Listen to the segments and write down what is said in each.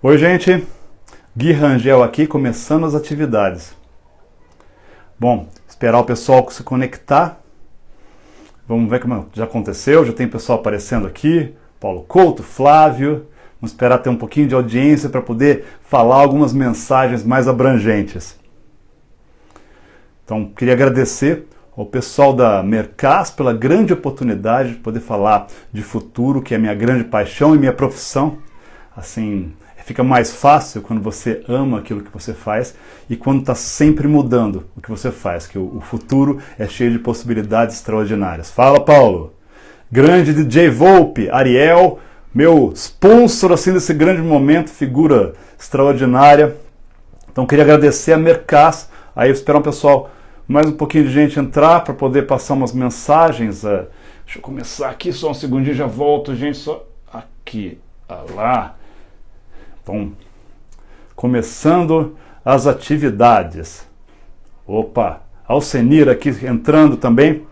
Oi, gente. Gui Rangel aqui, começando as atividades. Bom, esperar o pessoal se conectar. Vamos ver como já aconteceu. Já tem pessoal aparecendo aqui. Paulo Couto, Flávio. Vamos esperar ter um pouquinho de audiência para poder falar algumas mensagens mais abrangentes. Então, queria agradecer ao pessoal da Mercas pela grande oportunidade de poder falar de futuro, que é minha grande paixão e minha profissão. Assim, fica mais fácil quando você ama aquilo que você faz e quando está sempre mudando o que você faz, que o futuro é cheio de possibilidades extraordinárias. Fala, Paulo! Grande DJ Volpe, Ariel, meu sponsor assim, desse grande momento, figura extraordinária. Então, queria agradecer a Mercas. Aí eu espero um pessoal, mais um pouquinho de gente entrar para poder passar umas mensagens. Deixa eu começar aqui, só um segundinho, já volto, gente, só aqui, lá. Então, começando as atividades. Opa, Alcenir aqui entrando também.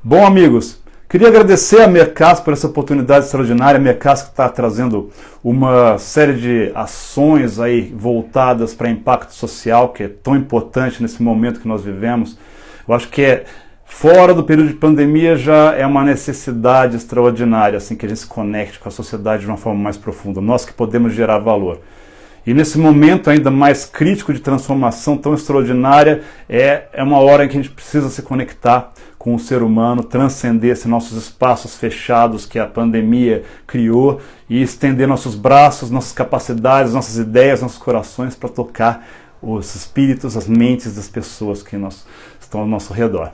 Bom, amigos, queria agradecer a Mercas por essa oportunidade extraordinária. A Mercas que está trazendo uma série de ações aí voltadas para impacto social, que é tão importante nesse momento que nós vivemos. Eu acho que fora do período de pandemia já é uma necessidade extraordinária, assim, que a gente se conecte com a sociedade de uma forma mais profunda, nós que podemos gerar valor. E nesse momento ainda mais crítico de transformação tão extraordinária, é uma hora em que a gente precisa se conectar com o ser humano, transcender esses nossos espaços fechados que a pandemia criou e estender nossos braços, nossas capacidades, nossas ideias, nossos corações para tocar os espíritos, as mentes das pessoas que estão ao nosso redor.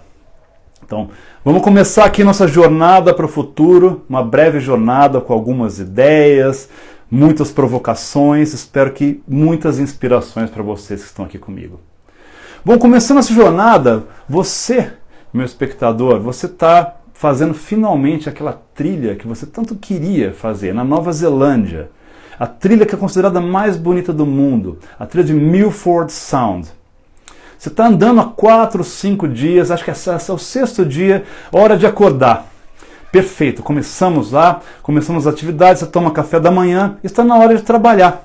Então, vamos começar aqui nossa jornada para o futuro, uma breve jornada com algumas ideias, muitas provocações, espero que muitas inspirações para vocês que estão aqui comigo. Bom, começando essa jornada, você, meu espectador, você está fazendo finalmente aquela trilha que você tanto queria fazer na Nova Zelândia. A trilha que é considerada a mais bonita do mundo, a trilha de Milford Sound. Você está andando há 4, 5 dias, acho que esse é o 6º dia, hora de acordar. Perfeito, começamos lá, começamos as atividades, você toma café da manhã, está na hora de trabalhar.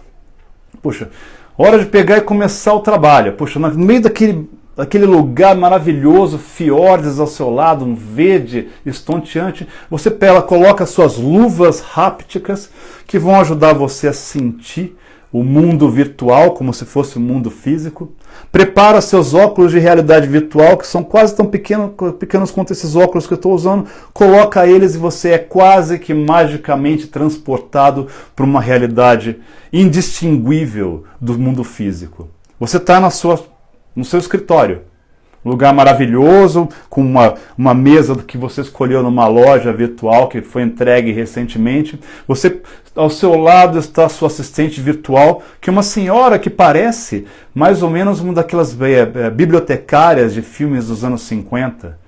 Puxa, hora de pegar e começar o trabalho. Puxa, no meio daquele lugar maravilhoso, fiordes ao seu lado, um verde estonteante, você coloca suas luvas hápticas que vão ajudar você a sentir o mundo virtual como se fosse o mundo físico. Prepara seus óculos de realidade virtual, que são quase tão pequenos quanto esses óculos que eu estou usando. Coloca eles e você é quase que magicamente transportado para uma realidade indistinguível do mundo físico. Você está no seu escritório. Um lugar maravilhoso, com uma mesa que você escolheu numa loja virtual que foi entregue recentemente. Ao seu lado está a sua assistente virtual, que é uma senhora que parece mais ou menos uma daquelas bibliotecárias de filmes dos anos 50,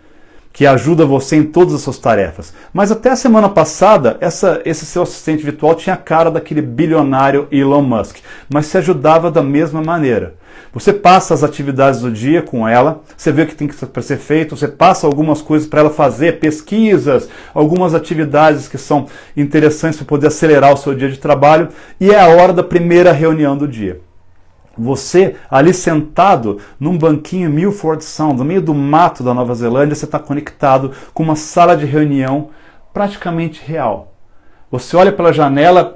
que ajuda você em todas as suas tarefas. Mas até a semana passada, esse seu assistente virtual tinha a cara daquele bilionário Elon Musk, mas se ajudava da mesma maneira. Você passa as atividades do dia com ela, você vê o que tem que ser feito, você passa algumas coisas para ela fazer, pesquisas, algumas atividades que são interessantes para poder acelerar o seu dia de trabalho, e é a hora da primeira reunião do dia. Você, ali sentado num banquinho Milford Sound, no meio do mato da Nova Zelândia, você está conectado com uma sala de reunião praticamente real. Você olha pela janela,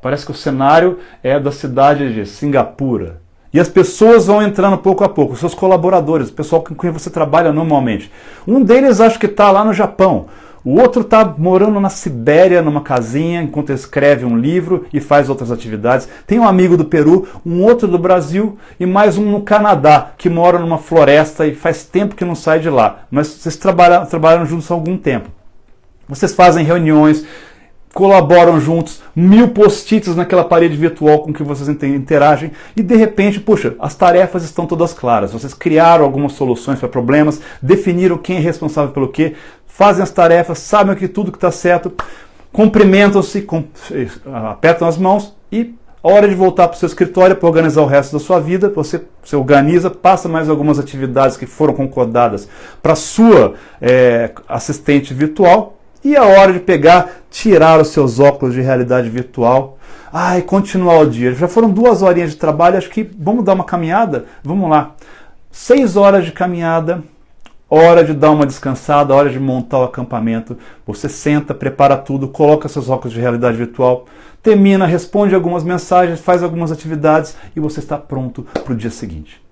parece que o cenário é da cidade de Singapura. E as pessoas vão entrando pouco a pouco, os seus colaboradores, o pessoal com quem você trabalha normalmente. Um deles acho que está lá no Japão. O outro está morando na Sibéria, numa casinha, enquanto escreve um livro e faz outras atividades. Tem um amigo do Peru, um outro do Brasil e mais um no Canadá, que mora numa floresta e faz tempo que não sai de lá. Mas vocês trabalharam juntos há algum tempo. Vocês fazem reuniões, colaboram juntos, 1000 post-its naquela parede virtual com que vocês interagem e de repente, puxa, as tarefas estão todas claras. Vocês criaram algumas soluções para problemas, definiram quem é responsável pelo quê, fazem as tarefas, sabem que tudo que está certo, cumprimentam-se, apertam as mãos e a hora de voltar para o seu escritório para organizar o resto da sua vida, você se organiza, passa mais algumas atividades que foram concordadas para a sua assistente virtual E a hora de pegar, tirar os seus óculos de realidade virtual, e continuar o dia. Já foram 2 horinhas de trabalho, acho que vamos dar uma caminhada? Vamos lá. 6 horas de caminhada, hora de dar uma descansada, hora de montar o acampamento. Você senta, prepara tudo, coloca seus óculos de realidade virtual, termina, responde algumas mensagens, faz algumas atividades e você está pronto para o dia seguinte.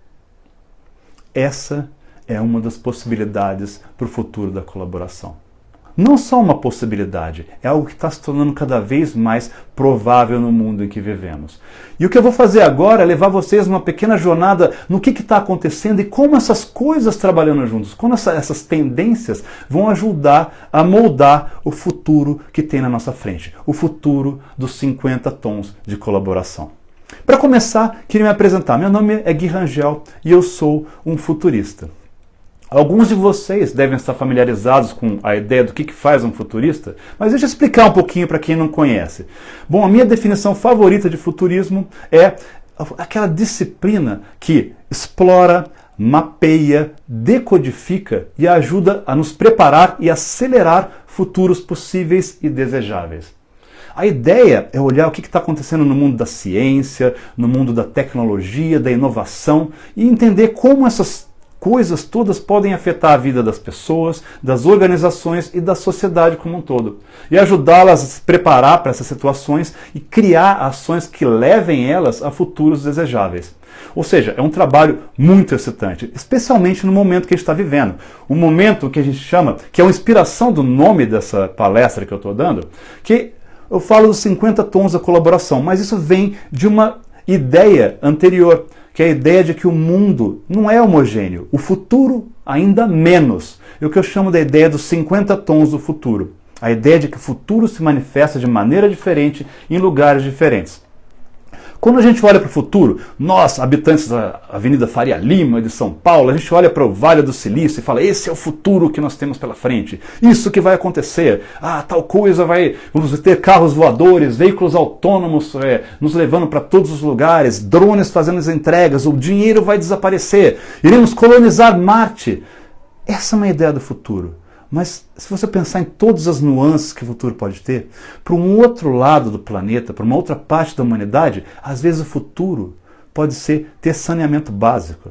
Essa é uma das possibilidades para o futuro da colaboração. Não só uma possibilidade, é algo que está se tornando cada vez mais provável no mundo em que vivemos. E o que eu vou fazer agora é levar vocês numa pequena jornada no que está acontecendo e como essas coisas trabalhando juntos, como essas tendências vão ajudar a moldar o futuro que tem na nossa frente, o futuro dos 50 tons de colaboração. Para começar, queria me apresentar. Meu nome é Gui Rangel e eu sou um futurista. Alguns de vocês devem estar familiarizados com a ideia do que faz um futurista, mas deixa eu explicar um pouquinho para quem não conhece. Bom, a minha definição favorita de futurismo é aquela disciplina que explora, mapeia, decodifica e ajuda a nos preparar e acelerar futuros possíveis e desejáveis. A ideia é olhar o que está acontecendo no mundo da ciência, no mundo da tecnologia, da inovação e entender como essas coisas todas podem afetar a vida das pessoas, das organizações e da sociedade como um todo. E ajudá-las a se preparar para essas situações e criar ações que levem elas a futuros desejáveis. Ou seja, é um trabalho muito excitante, especialmente no momento que a gente está vivendo. Um momento que a gente chama, que é uma inspiração do nome dessa palestra que eu estou dando, que eu falo dos 50 tons da colaboração, mas isso vem de uma ideia anterior, que é a ideia de que o mundo não é homogêneo, o futuro ainda menos. É o que eu chamo da ideia dos 50 tons do futuro. A ideia de que o futuro se manifesta de maneira diferente em lugares diferentes. Quando a gente olha para o futuro, nós, habitantes da Avenida Faria Lima de São Paulo, a gente olha para o Vale do Silício e fala, esse é o futuro que nós temos pela frente, isso que vai acontecer, tal coisa vamos ter carros voadores, veículos autônomos nos levando para todos os lugares, drones fazendo as entregas, o dinheiro vai desaparecer, iremos colonizar Marte. Essa é uma ideia do futuro. Mas se você pensar em todas as nuances que o futuro pode ter, para um outro lado do planeta, para uma outra parte da humanidade, às vezes o futuro pode ser ter saneamento básico,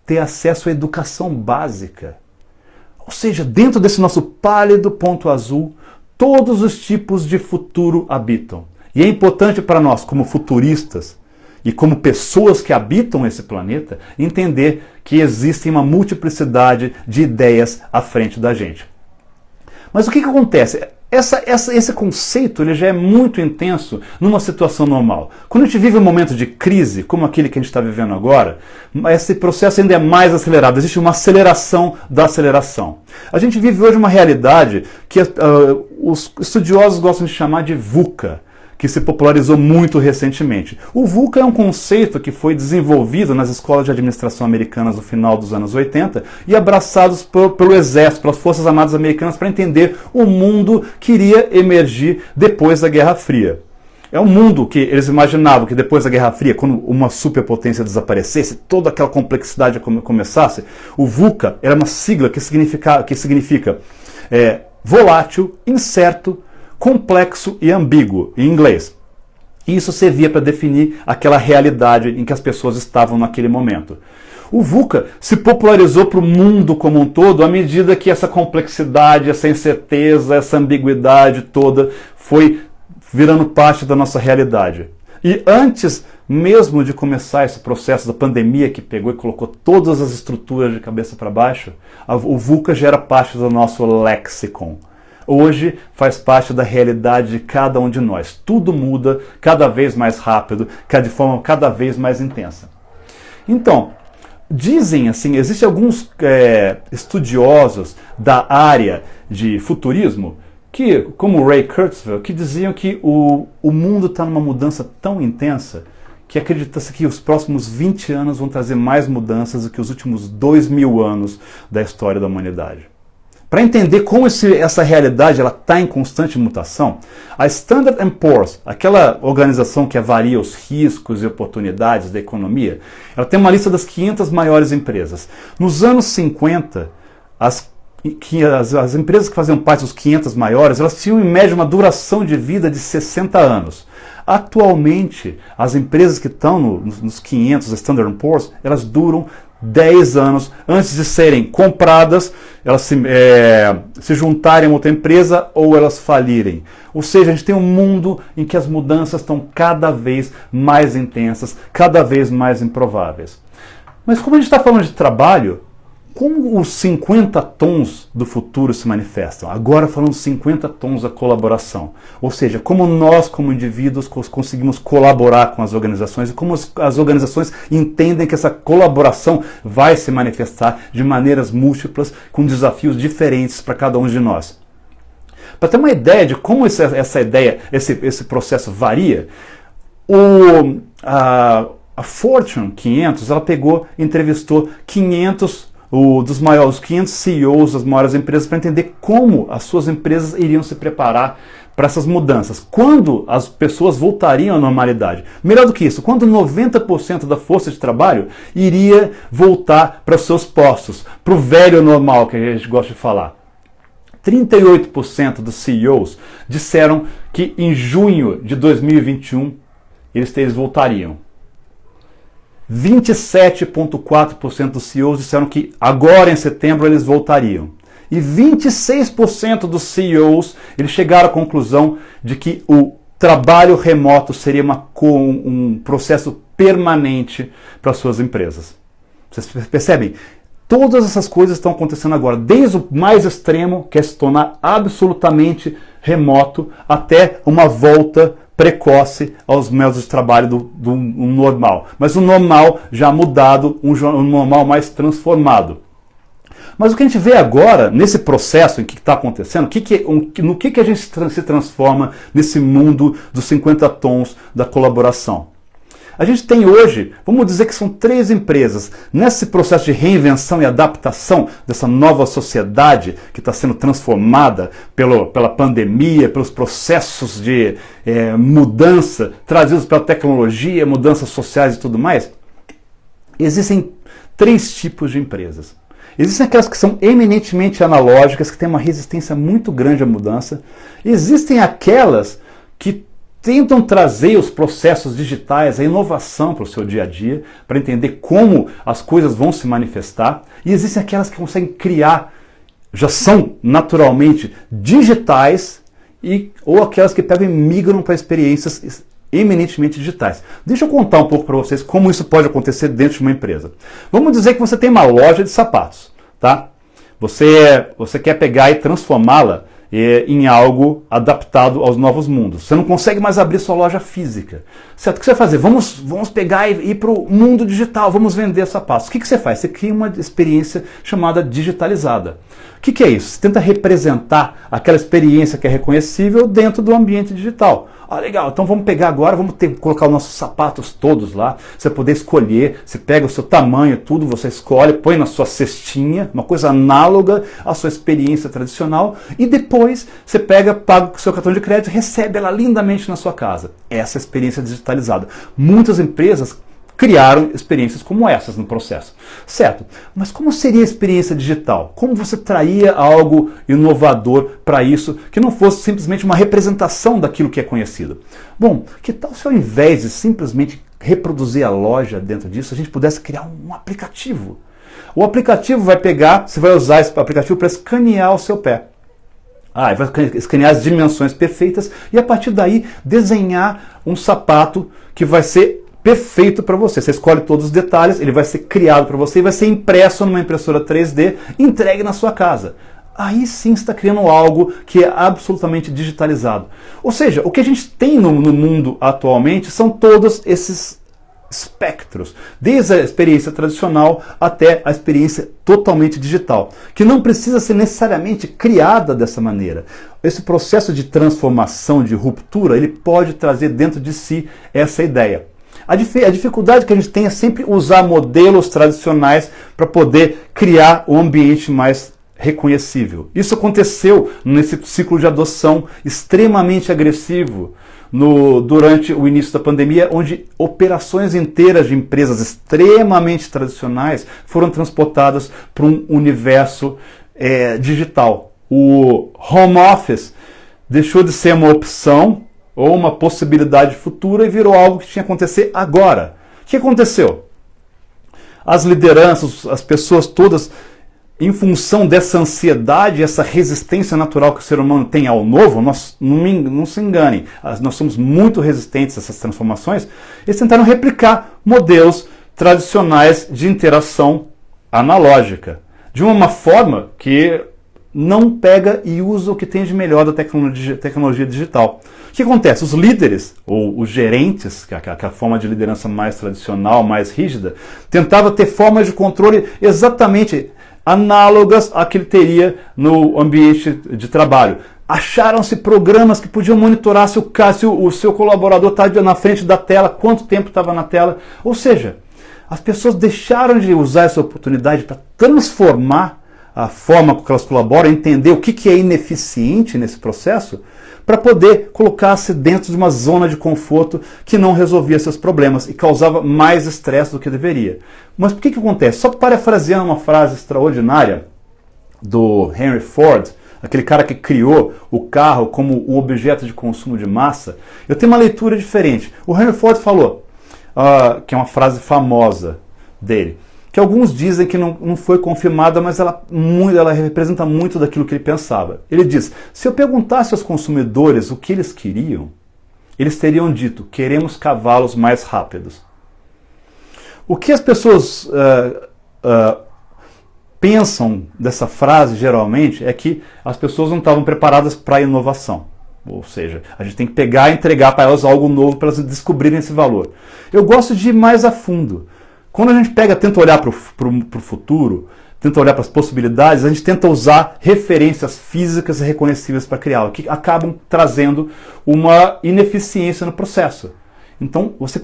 ter acesso à educação básica. Ou seja, dentro desse nosso pálido ponto azul, todos os tipos de futuro habitam. E é importante para nós, como futuristas, e como pessoas que habitam esse planeta, entender que existe uma multiplicidade de ideias à frente da gente. Mas o que acontece? Esse conceito ele já é muito intenso numa situação normal. Quando a gente vive um momento de crise, como aquele que a gente está vivendo agora, esse processo ainda é mais acelerado. Existe uma aceleração da aceleração. A gente vive hoje uma realidade que os estudiosos gostam de chamar de VUCA, que se popularizou muito recentemente. O VUCA é um conceito que foi desenvolvido nas escolas de administração americanas no final dos anos 80 e abraçados pelo exército, pelas Forças Armadas americanas para entender o mundo que iria emergir depois da Guerra Fria. É um mundo que eles imaginavam que depois da Guerra Fria, quando uma superpotência desaparecesse, toda aquela complexidade começasse, o VUCA era uma sigla que significa volátil, incerto, complexo e ambíguo, em inglês. E isso servia para definir aquela realidade em que as pessoas estavam naquele momento. O VUCA se popularizou para o mundo como um todo à medida que essa complexidade, essa incerteza, essa ambiguidade toda foi virando parte da nossa realidade. E antes mesmo de começar esse processo da pandemia que pegou e colocou todas as estruturas de cabeça para baixo, o VUCA já era parte do nosso lexicon. Hoje faz parte da realidade de cada um de nós. Tudo muda cada vez mais rápido, de forma cada vez mais intensa. Então, dizem assim, existem alguns estudiosos da área de futurismo, que, como Ray Kurzweil, que diziam que o mundo está numa mudança tão intensa que acredita-se que os próximos 20 anos vão trazer mais mudanças do que os últimos 2000 anos da história da humanidade. Para entender como essa realidade está em constante mutação, a Standard & Poor's, aquela organização que avalia os riscos e oportunidades da economia, ela tem uma lista das 500 maiores empresas. Nos anos 50, as que as empresas que faziam parte dos 500 maiores, elas tinham em média uma duração de vida de 60 anos. Atualmente, as empresas que estão nos 500 Standard & Poor's, elas duram 10 anos antes de serem compradas, elas se juntarem a outra empresa ou elas falirem. Ou seja, a gente tem um mundo em que as mudanças estão cada vez mais intensas, cada vez mais improváveis. Mas como a gente está falando de trabalho, como os 50 tons do futuro se manifestam? Agora falando 50 tons da colaboração. Ou seja, como nós, como indivíduos, conseguimos colaborar com as organizações e como as organizações entendem que essa colaboração vai se manifestar de maneiras múltiplas, com desafios diferentes para cada um de nós. Para ter uma ideia de como esse processo varia, a Fortune 500, ela entrevistou 500 dos 500 CEOs das maiores empresas para entender como as suas empresas iriam se preparar para essas mudanças. Quando as pessoas voltariam à normalidade. Melhor do que isso, quando 90% da força de trabalho iria voltar para os seus postos, para o velho normal que a gente gosta de falar. 38% dos CEOs disseram que em junho de 2021 eles voltariam. 27,4% dos CEOs disseram que agora em setembro eles voltariam. E 26% dos CEOs eles chegaram à conclusão de que o trabalho remoto seria um processo permanente para suas empresas. Vocês percebem? Todas essas coisas estão acontecendo agora, desde o mais extremo, que é se tornar absolutamente remoto, até uma volta precoce aos métodos de trabalho do normal. Mas um normal já mudado, um normal mais transformado. Mas o que a gente vê agora, nesse processo em que está acontecendo, no que a gente se transforma nesse mundo dos 50 tons da colaboração? A gente tem hoje, vamos dizer que são 3 empresas, nesse processo de reinvenção e adaptação dessa nova sociedade que está sendo transformada pela pandemia, pelos processos de mudança trazidos pela tecnologia, mudanças sociais e tudo mais. Existem 3 tipos de empresas. Existem aquelas que são eminentemente analógicas, que têm uma resistência muito grande à mudança. Existem aquelas que tentam trazer os processos digitais, a inovação para o seu dia a dia, para entender como as coisas vão se manifestar. E existem aquelas que conseguem criar, já são naturalmente digitais, ou aquelas que pegam e migram para experiências eminentemente digitais. Deixa eu contar um pouco para vocês como isso pode acontecer dentro de uma empresa. Vamos dizer que você tem uma loja de sapatos, tá? Você quer pegar e transformá-la em algo adaptado aos novos mundos. Você não consegue mais abrir sua loja física. Certo? O que você vai fazer? Vamos pegar e ir para o mundo digital, vamos vender sapatos. O que você faz? Você cria uma experiência chamada digitalizada. O que é isso? Você tenta representar aquela experiência que é reconhecível dentro do ambiente digital. Ah, legal, então vamos pegar agora, colocar os nossos sapatos todos lá, você poder escolher, você pega o seu tamanho, tudo, você escolhe, põe na sua cestinha, uma coisa análoga à sua experiência tradicional, e depois você paga com o seu cartão de crédito e recebe ela lindamente na sua casa. Essa é a experiência digitalizada. Muitas empresas criaram experiências como essas no processo. Certo, mas como seria a experiência digital? Como você traria algo inovador para isso, que não fosse simplesmente uma representação daquilo que é conhecido? Bom, que tal se ao invés de simplesmente reproduzir a loja dentro disso, a gente pudesse criar um aplicativo? O aplicativo você vai usar esse aplicativo para escanear o seu pé. Vai escanear as dimensões perfeitas e a partir daí desenhar um sapato que vai ser perfeito para você. Você escolhe todos os detalhes, ele vai ser criado para você e vai ser impresso numa impressora 3D e entregue na sua casa. Aí sim você está criando algo que é absolutamente digitalizado. Ou seja, o que a gente tem no mundo atualmente são todos esses espectros, desde a experiência tradicional até a experiência totalmente digital, que não precisa ser necessariamente criada dessa maneira. Esse processo de transformação, de ruptura, ele pode trazer dentro de si essa ideia. A dificuldade que a gente tem é sempre usar modelos tradicionais para poder criar um ambiente mais reconhecível. Isso aconteceu nesse ciclo de adoção extremamente agressivo durante o início da pandemia, onde operações inteiras de empresas extremamente tradicionais foram transportadas para um universo digital. O home office deixou de ser uma opção ou uma possibilidade futura e virou algo que tinha que acontecer agora. O que aconteceu? As lideranças, as pessoas todas, em função dessa ansiedade, essa resistência natural que o ser humano tem ao novo, não se enganem, nós somos muito resistentes a essas transformações, eles tentaram replicar modelos tradicionais de interação analógica, de uma forma que não pega e usa o que tem de melhor da tecnologia digital. O que acontece? Os líderes, ou os gerentes, que é a forma de liderança mais tradicional, mais rígida, tentavam ter formas de controle exatamente análogas à que ele teria no ambiente de trabalho. Acharam-se programas que podiam monitorar se o seu colaborador está na frente da tela, quanto tempo estava na tela. Ou seja, as pessoas deixaram de usar essa oportunidade para transformar a forma com que elas colaboram, entender o que é ineficiente nesse processo, para poder colocar-se dentro de uma zona de conforto que não resolvia seus problemas e causava mais estresse do que deveria. Mas por que acontece? Só parafraseando uma frase extraordinária do Henry Ford, aquele cara que criou o carro como um objeto de consumo de massa, eu tenho uma leitura diferente. O Henry Ford falou, que é uma frase famosa dele, que alguns dizem que não foi confirmada, mas ela representa muito daquilo que ele pensava. Ele diz, se eu perguntasse aos consumidores o que eles queriam, eles teriam dito, queremos cavalos mais rápidos. O que as pessoas pensam dessa frase, geralmente, é que as pessoas não estavam preparadas para a inovação. Ou seja, a gente tem que pegar e entregar para elas algo novo para elas descobrirem esse valor. Eu gosto de ir mais a fundo. Quando a gente tenta olhar para o futuro, tenta olhar para as possibilidades, a gente tenta usar referências físicas e reconhecíveis para criá-lo, que acabam trazendo uma ineficiência no processo. Então você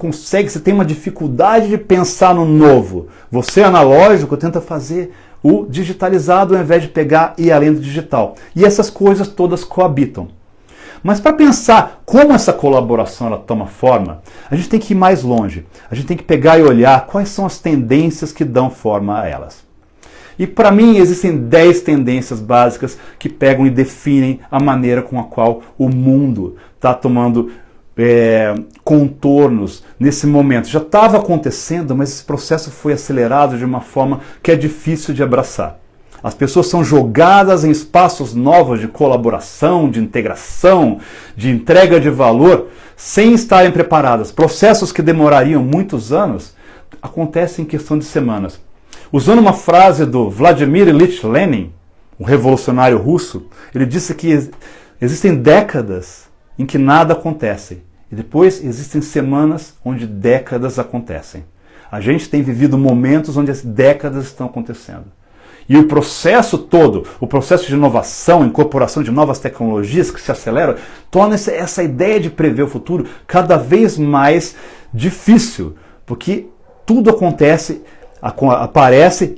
tem uma dificuldade de pensar no novo. Você, analógico, tenta fazer o digitalizado ao invés de pegar e ir além do digital. E essas coisas todas coabitam. Mas para pensar como essa colaboração ela toma forma, a gente tem que ir mais longe. A gente tem que pegar e olhar quais são as tendências que dão forma a elas. E para mim existem 10 tendências básicas que pegam e definem a maneira com a qual o mundo está tomando contornos nesse momento. Já estava acontecendo, mas esse processo foi acelerado de uma forma que é difícil de abraçar. As pessoas são jogadas em espaços novos de colaboração, de integração, de entrega de valor, sem estarem preparadas. Processos que demorariam muitos anos acontecem em questão de semanas. Usando uma frase do Vladimir Ilyich Lenin, um revolucionário russo, ele disse que existem décadas em que nada acontece, e depois existem semanas onde décadas acontecem. A gente tem vivido momentos onde as décadas estão acontecendo. E o processo todo, o processo de inovação, incorporação de novas tecnologias que se aceleram, torna essa ideia de prever o futuro cada vez mais difícil, porque tudo aparece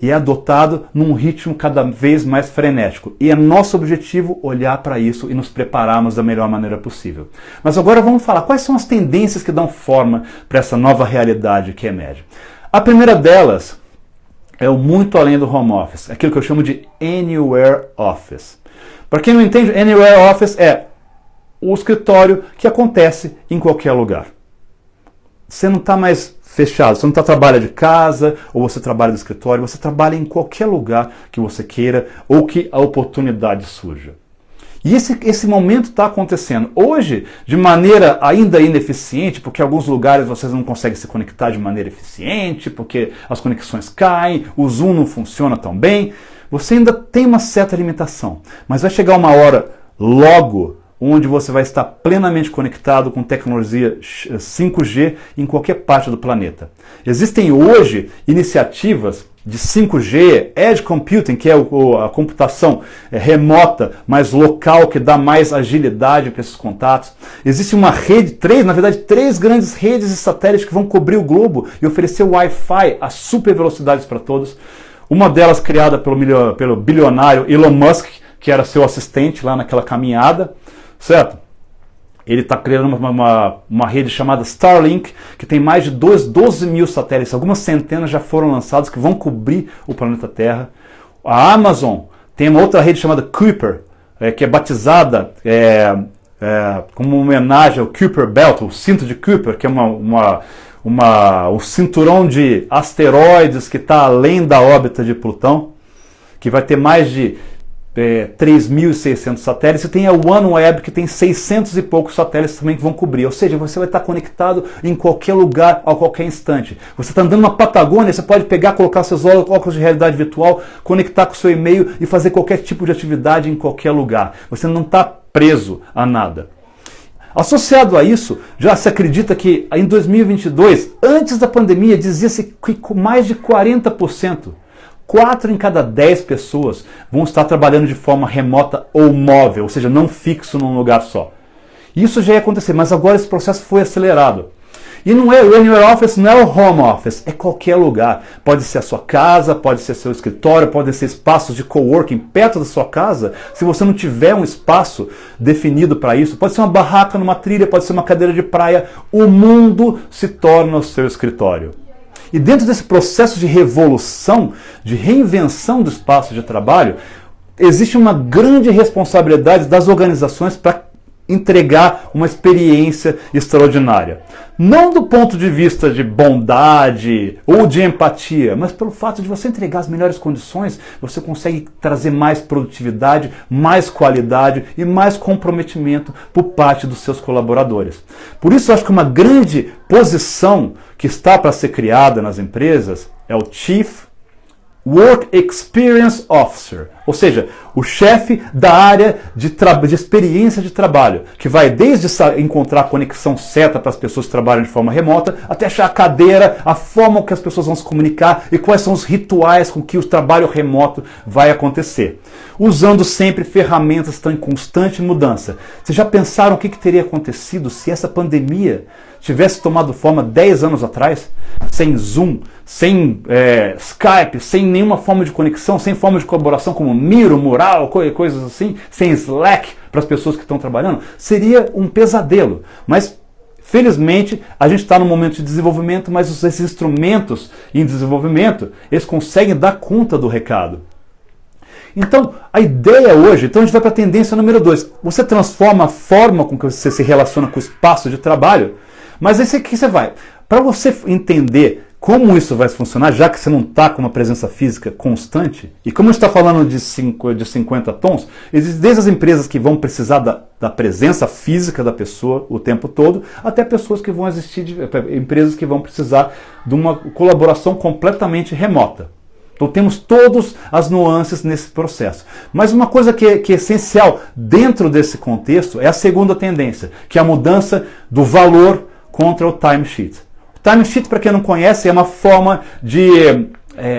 e é adotado num ritmo cada vez mais frenético. E é nosso objetivo olhar para isso e nos prepararmos da melhor maneira possível. Mas agora vamos falar quais são as tendências que dão forma para essa nova realidade que emerge. A primeira delas é o muito além do home office, aquilo que eu chamo de anywhere office. Para quem não entende, anywhere office é o escritório que acontece em qualquer lugar. Você não está mais fechado, você não trabalha de casa, ou você trabalha do escritório, você trabalha em qualquer lugar que você queira, ou que a oportunidade surja. E esse momento está acontecendo hoje de maneira ainda ineficiente, porque em alguns lugares vocês não conseguem se conectar de maneira eficiente, porque as conexões caem, o Zoom não funciona tão bem. Você ainda tem uma certa limitação, mas vai chegar uma hora logo onde você vai estar plenamente conectado com tecnologia 5G em qualquer parte do planeta. Existem hoje iniciativas de 5G, Edge Computing, que é a computação remota, mais local, que dá mais agilidade para esses contatos. Existe uma rede, três grandes redes de satélites que vão cobrir o globo e oferecer Wi-Fi a super velocidades para todos. Uma delas criada pelo bilionário Elon Musk, que era seu assistente lá naquela caminhada, certo? Ele está criando uma rede chamada Starlink, que tem mais de 12 mil satélites, algumas centenas já foram lançados, que vão cobrir o planeta Terra. A Amazon Tem uma outra rede chamada Kuiper, que é batizada como uma homenagem ao Kuiper Belt, o cinto de Kuiper, que é um cinturão de asteroides que está além da órbita de Plutão, que vai ter mais de 3.600 satélites, e tem a OneWeb, que tem 600 e poucos satélites também que vão cobrir. Ou seja, você vai estar conectado em qualquer lugar, a qualquer instante. Você está andando na Patagônia, você pode pegar, colocar seus óculos de realidade virtual, conectar com o seu e-mail e fazer qualquer tipo de atividade em qualquer lugar. Você não está preso a nada. Associado a isso, já se acredita que em 2022, antes da pandemia, dizia-se que mais de 40%, 4 em cada 10 pessoas vão estar trabalhando de forma remota ou móvel, ou seja, não fixo num lugar só. Isso já ia acontecer, mas agora esse processo foi acelerado. E não é o Anywhere Office, não é o Home Office, é qualquer lugar. Pode ser a sua casa, pode ser seu escritório, pode ser espaços de coworking perto da sua casa. Se você não tiver um espaço definido para isso, pode ser uma barraca numa trilha, pode ser uma cadeira de praia, o mundo se torna o seu escritório. E dentro desse processo de revolução, de reinvenção do espaço de trabalho, existe uma grande responsabilidade das organizações para entregar uma experiência extraordinária. Não do ponto de vista de bondade ou de empatia, mas pelo fato de você entregar as melhores condições, você consegue trazer mais produtividade, mais qualidade e mais comprometimento por parte dos seus colaboradores. Por isso eu acho que uma grande posição que está para ser criada nas empresas é o Chief Work Experience Officer, ou seja, o chefe da área de experiência de trabalho, que vai desde encontrar a conexão certa para as pessoas que trabalham de forma remota, até achar a cadeira, a forma que as pessoas vão se comunicar e quais são os rituais com que o trabalho remoto vai acontecer. Usando sempre ferramentas que estão em constante mudança. Vocês já pensaram o que teria acontecido se essa pandemia tivesse tomado forma 10 anos atrás, sem Zoom, sem Skype, sem nenhuma forma de conexão, sem forma de colaboração como Miro, Mural, coisas assim, sem Slack para as pessoas que estão trabalhando? Seria um pesadelo. Mas, felizmente, a gente está num momento de desenvolvimento, mas esses instrumentos em desenvolvimento, eles conseguem dar conta do recado. Então, a ideia hoje, então a gente vai para a tendência número 2. Você transforma a forma com que você se relaciona com o espaço de trabalho. Mas esse aqui você vai. Para você entender como isso vai funcionar, já que você não está com uma presença física constante, e como a gente está falando de 50 tons, existem desde as empresas que vão precisar da presença física da pessoa o tempo todo, até pessoas que vão empresas que vão precisar de uma colaboração completamente remota. Então temos todas as nuances nesse processo. Mas uma coisa que é essencial dentro desse contexto é a segunda tendência, que é a mudança do valor contra o timesheet. O timesheet, para quem não conhece, é uma forma de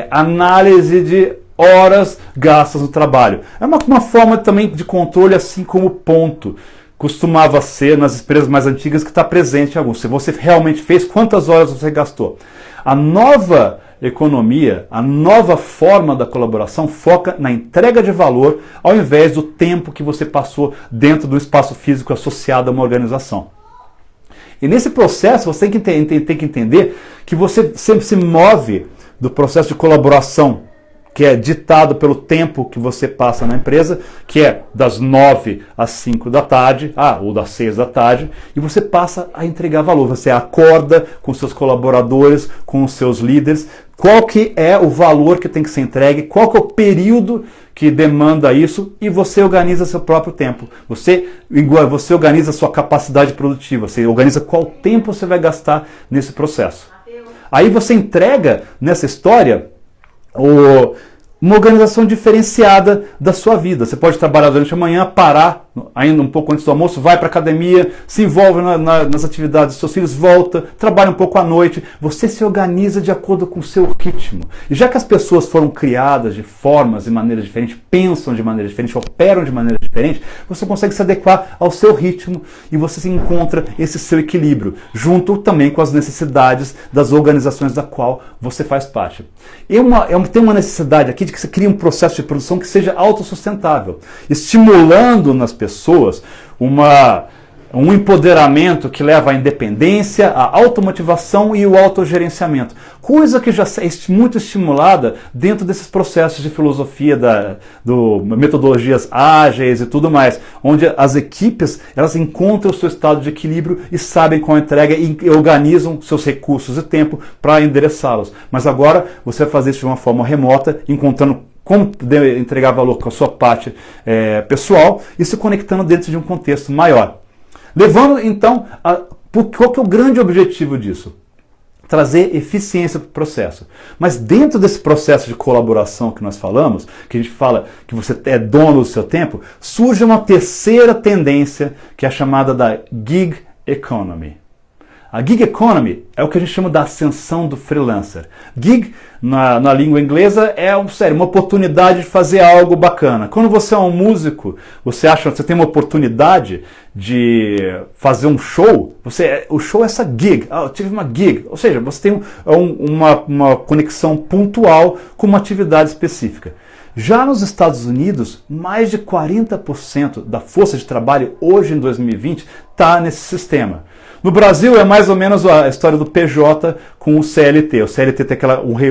análise de horas gastas no trabalho. É uma forma também de controle, assim como o ponto costumava ser nas empresas mais antigas, que está presente em alguns. Se você realmente fez, quantas horas você gastou. A nova economia, a nova forma da colaboração foca na entrega de valor ao invés do tempo que você passou dentro do espaço físico associado a uma organização. E nesse processo você tem que entender que você sempre se move do processo de colaboração, que é ditado pelo tempo que você passa na empresa, que é das 9 às 5 da tarde, ou das 6 da tarde, e você passa a entregar valor. Você acorda com seus colaboradores, com os seus líderes, qual que é o valor que tem que ser entregue, qual que é o período que demanda isso, e você organiza seu próprio tempo. Você organiza a sua capacidade produtiva, você organiza qual tempo você vai gastar nesse processo. Aí você entrega nessa história uma organização diferenciada da sua vida. Você pode trabalhar durante a manhã, parar ainda um pouco antes do almoço, vai para a academia, se envolve nas atividades dos seus filhos, volta, trabalha um pouco à noite. Você se organiza de acordo com o seu ritmo. E já que as pessoas foram criadas de formas e maneiras diferentes, pensam de maneira diferente, operam de maneira diferente, você consegue se adequar ao seu ritmo e você se encontra esse seu equilíbrio, junto também com as necessidades das organizações da qual você faz parte. Tem uma necessidade aqui de que você crie um processo de produção que seja autossustentável, estimulando nas pessoas um empoderamento que leva à independência, à automotivação e o autogerenciamento. Coisa que já é muito estimulada dentro desses processos de filosofia, metodologias ágeis e tudo mais, onde as equipes elas encontram o seu estado de equilíbrio e sabem qual entrega e organizam seus recursos e tempo para endereçá-los. Mas agora você vai fazer isso de uma forma remota, encontrando como entregar valor com a sua parte pessoal e se conectando dentro de um contexto maior. Levando, então, qual que é o grande objetivo disso? Trazer eficiência para o processo. Mas dentro desse processo de colaboração que nós falamos, que a gente fala que você é dono do seu tempo, surge uma terceira tendência, que é a chamada da gig economy. A gig economy é o que a gente chama da ascensão do freelancer. Gig, na língua inglesa, é uma oportunidade de fazer algo bacana. Quando você é um músico, você acha que você tem uma oportunidade de fazer um show, o show é essa gig. Eu tive uma gig. Ou seja, você tem uma conexão pontual com uma atividade específica. Já nos Estados Unidos, mais de 40% da força de trabalho hoje em 2020 está nesse sistema. No Brasil é mais ou menos a história do PJ com o CLT. O CLT tem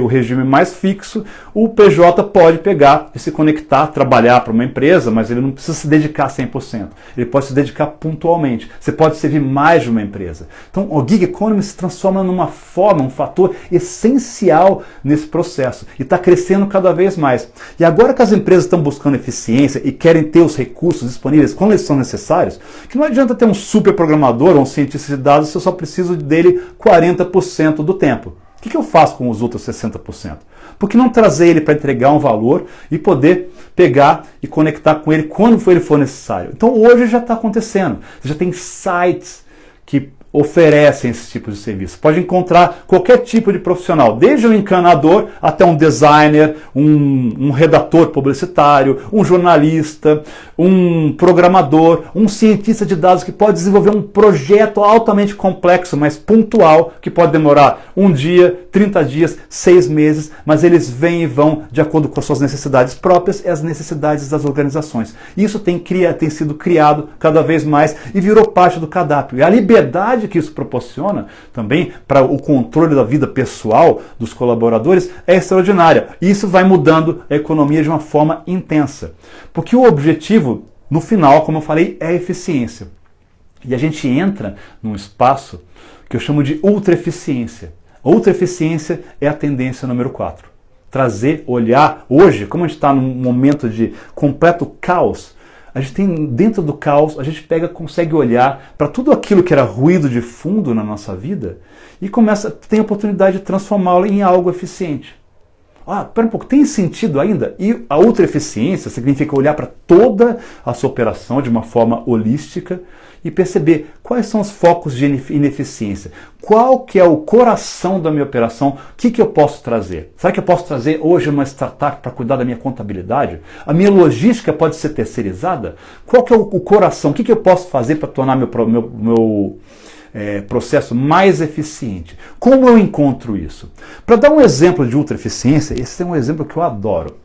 o regime mais fixo, o PJ pode pegar e se conectar, trabalhar para uma empresa, mas ele não precisa se dedicar 100%. Ele pode se dedicar pontualmente. Você pode servir mais de uma empresa. Então o gig economy se transforma numa forma, um fator essencial nesse processo e está crescendo cada vez mais. E agora que as empresas estão buscando eficiência e querem ter os recursos disponíveis quando eles são necessários, que não adianta ter um super programador ou um cientista de dados se eu só preciso dele 40% do tempo. O que eu faço com os outros 60%? Por que não trazer ele para entregar um valor e poder pegar e conectar com ele quando ele for necessário? Então hoje já está acontecendo. Você já tem sites que oferecem esse tipo de serviço. Pode encontrar qualquer tipo de profissional, desde um encanador até um designer, um redator publicitário, um jornalista, um programador, um cientista de dados que pode desenvolver um projeto altamente complexo, mas pontual, que pode demorar um dia, 30 dias, 6 meses, mas eles vêm e vão de acordo com as suas necessidades próprias e as necessidades das organizações. Isso tem sido criado cada vez mais e virou parte do cardápio. E a liberdade que isso proporciona também para o controle da vida pessoal dos colaboradores é extraordinária. E isso vai mudando a economia de uma forma intensa. Porque o objetivo, no final, como eu falei, é a eficiência. E a gente entra num espaço que eu chamo de ultra-eficiência. A ultra-eficiência é a tendência número 4. Trazer, olhar, hoje, como a gente está num momento de completo caos, a gente tem, dentro do caos, a gente consegue olhar para tudo aquilo que era ruído de fundo na nossa vida e tem a oportunidade de transformá-lo em algo eficiente. Pera um pouco, tem sentido ainda? E a ultra-eficiência significa olhar para toda a sua operação de uma forma holística e perceber quais são os focos de ineficiência. Qual que é o coração da minha operação? O que eu posso trazer? Será que eu posso trazer hoje uma startup para cuidar da minha contabilidade? A minha logística pode ser terceirizada? Qual que é o coração? O que eu posso fazer para tornar meu processo mais eficiente? Como eu encontro isso? Para dar um exemplo de ultra-eficiência, esse é um exemplo que eu adoro.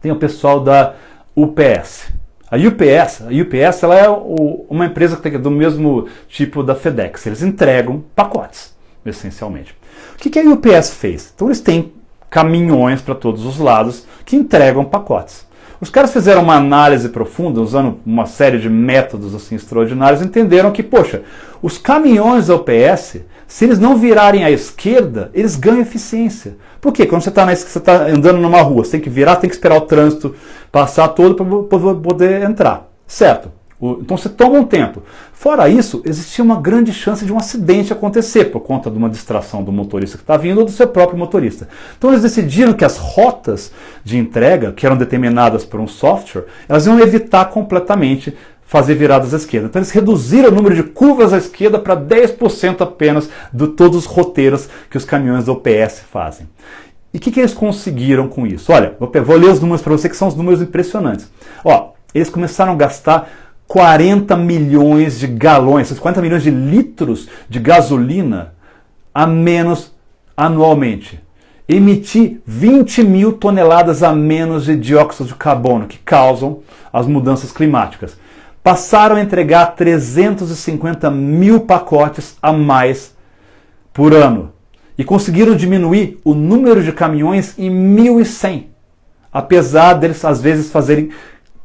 Tem o pessoal da UPS. A UPS ela é uma empresa que é do mesmo tipo da FedEx. Eles entregam pacotes, essencialmente. O que a UPS fez? Então eles têm caminhões para todos os lados que entregam pacotes. Os caras fizeram uma análise profunda, usando uma série de métodos assim, extraordinários, entenderam que, poxa, os caminhões da UPS, se eles não virarem à esquerda, eles ganham eficiência. Por quê? Quando você está andando numa rua, você tem que virar, tem que esperar o trânsito passar todo para poder entrar. Certo? Então você toma um tempo. Fora isso, existia uma grande chance de um acidente acontecer por conta de uma distração do motorista que está vindo ou do seu próprio motorista. Então eles decidiram que as rotas de entrega, que eram determinadas por um software, elas iam evitar completamente fazer viradas à esquerda. Então eles reduziram o número de curvas à esquerda para 10% apenas de todos os roteiros que os caminhões da UPS fazem. E o que eles conseguiram com isso? Olha, vou ler os números para você, que são os números impressionantes. Eles começaram a gastar 40 milhões de galões, 40 milhões de litros de gasolina a menos anualmente. Emitir 20 mil toneladas a menos de dióxido de carbono, que causam as mudanças climáticas. passaram a entregar 350 mil pacotes a mais por ano e conseguiram diminuir o número de caminhões em 1.100, apesar deles às vezes fazerem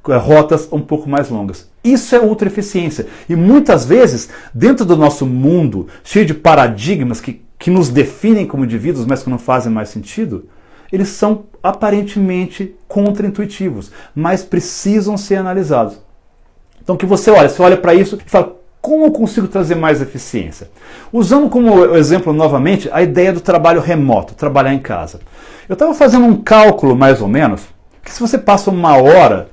rotas um pouco mais longas. Isso é ultra eficiência. E muitas vezes, dentro do nosso mundo, cheio de paradigmas que nos definem como indivíduos, mas que não fazem mais sentido, eles são aparentemente contra-intuitivos, mas precisam ser analisados. Então que você olha para isso e fala, como eu consigo trazer mais eficiência? Usando como exemplo novamente a ideia do trabalho remoto, trabalhar em casa. Eu estava fazendo um cálculo mais ou menos, que se você passa 1 hora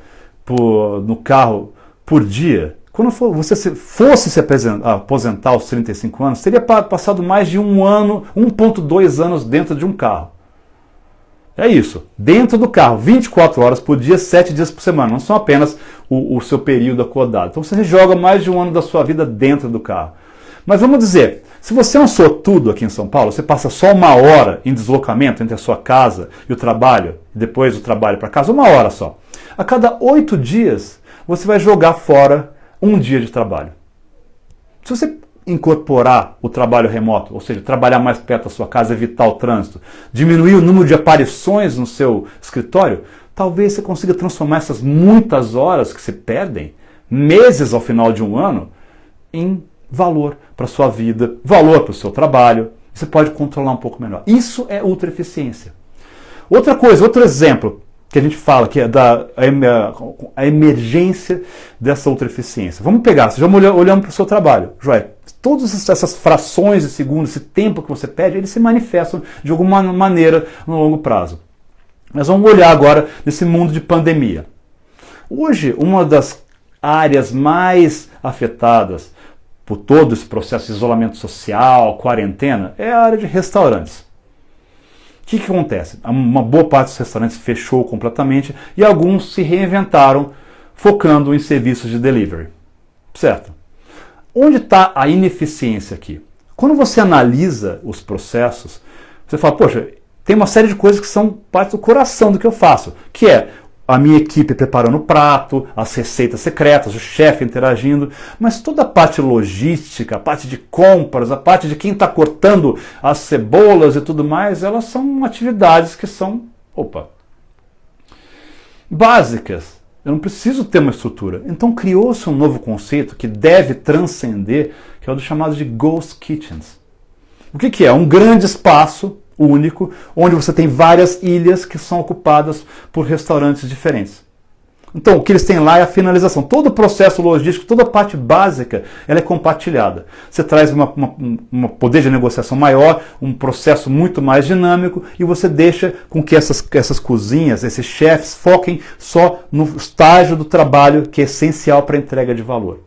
no carro por dia, quando você fosse se aposentar aos 35 anos, teria passado mais de 1 ano, 1,2 anos dentro de um carro. É isso, dentro do carro, 24 horas por dia, 7 dias por semana, não são apenas o seu período acordado. Então você joga mais de 1 ano da sua vida dentro do carro. Mas vamos dizer, se você é um sortudo aqui em São Paulo, você passa só 1 hora em deslocamento entre a sua casa e o trabalho, e depois do trabalho para casa, 1 hora só. A cada 8 dias, você vai jogar fora 1 dia de trabalho. Se você incorporar o trabalho remoto, ou seja, trabalhar mais perto da sua casa, evitar o trânsito, diminuir o número de aparições no seu escritório, talvez você consiga transformar essas muitas horas que se perdem, meses ao final de 1 ano, em valor para a sua vida, valor para o seu trabalho. Você pode controlar um pouco melhor. Isso é ultra eficiência. Outra coisa, outro exemplo que a gente fala, que é a emergência dessa ultra eficiência. Vamos pegar, você já olhando para o seu trabalho, Joé, todas essas frações de segundo, esse tempo que você perde, eles se manifestam de alguma maneira no longo prazo. Mas vamos olhar agora nesse mundo de pandemia. Hoje, uma das áreas mais afetadas por todo esse processo de isolamento social, quarentena, é a área de restaurantes. O que acontece? Uma boa parte dos restaurantes fechou completamente e alguns se reinventaram focando em serviços de delivery. Certo? Onde está a ineficiência aqui? Quando você analisa os processos, você fala, poxa, tem uma série de coisas que são parte do coração do que eu faço, que é a minha equipe preparando o prato, as receitas secretas, o chefe interagindo, mas toda a parte logística, a parte de compras, a parte de quem está cortando as cebolas e tudo mais, elas são atividades que são, básicas. Eu não preciso ter uma estrutura. Então criou-se um novo conceito que deve transcender, que é o do chamado de Ghost Kitchens. O que é? Um grande espaço único, onde você tem várias ilhas que são ocupadas por restaurantes diferentes. Então, o que eles têm lá é a finalização. Todo o processo logístico, toda a parte básica, ela é compartilhada. Você traz um poder de negociação maior, um processo muito mais dinâmico, e você deixa com que essas cozinhas, esses chefs, foquem só no estágio do trabalho que é essencial para a entrega de valor.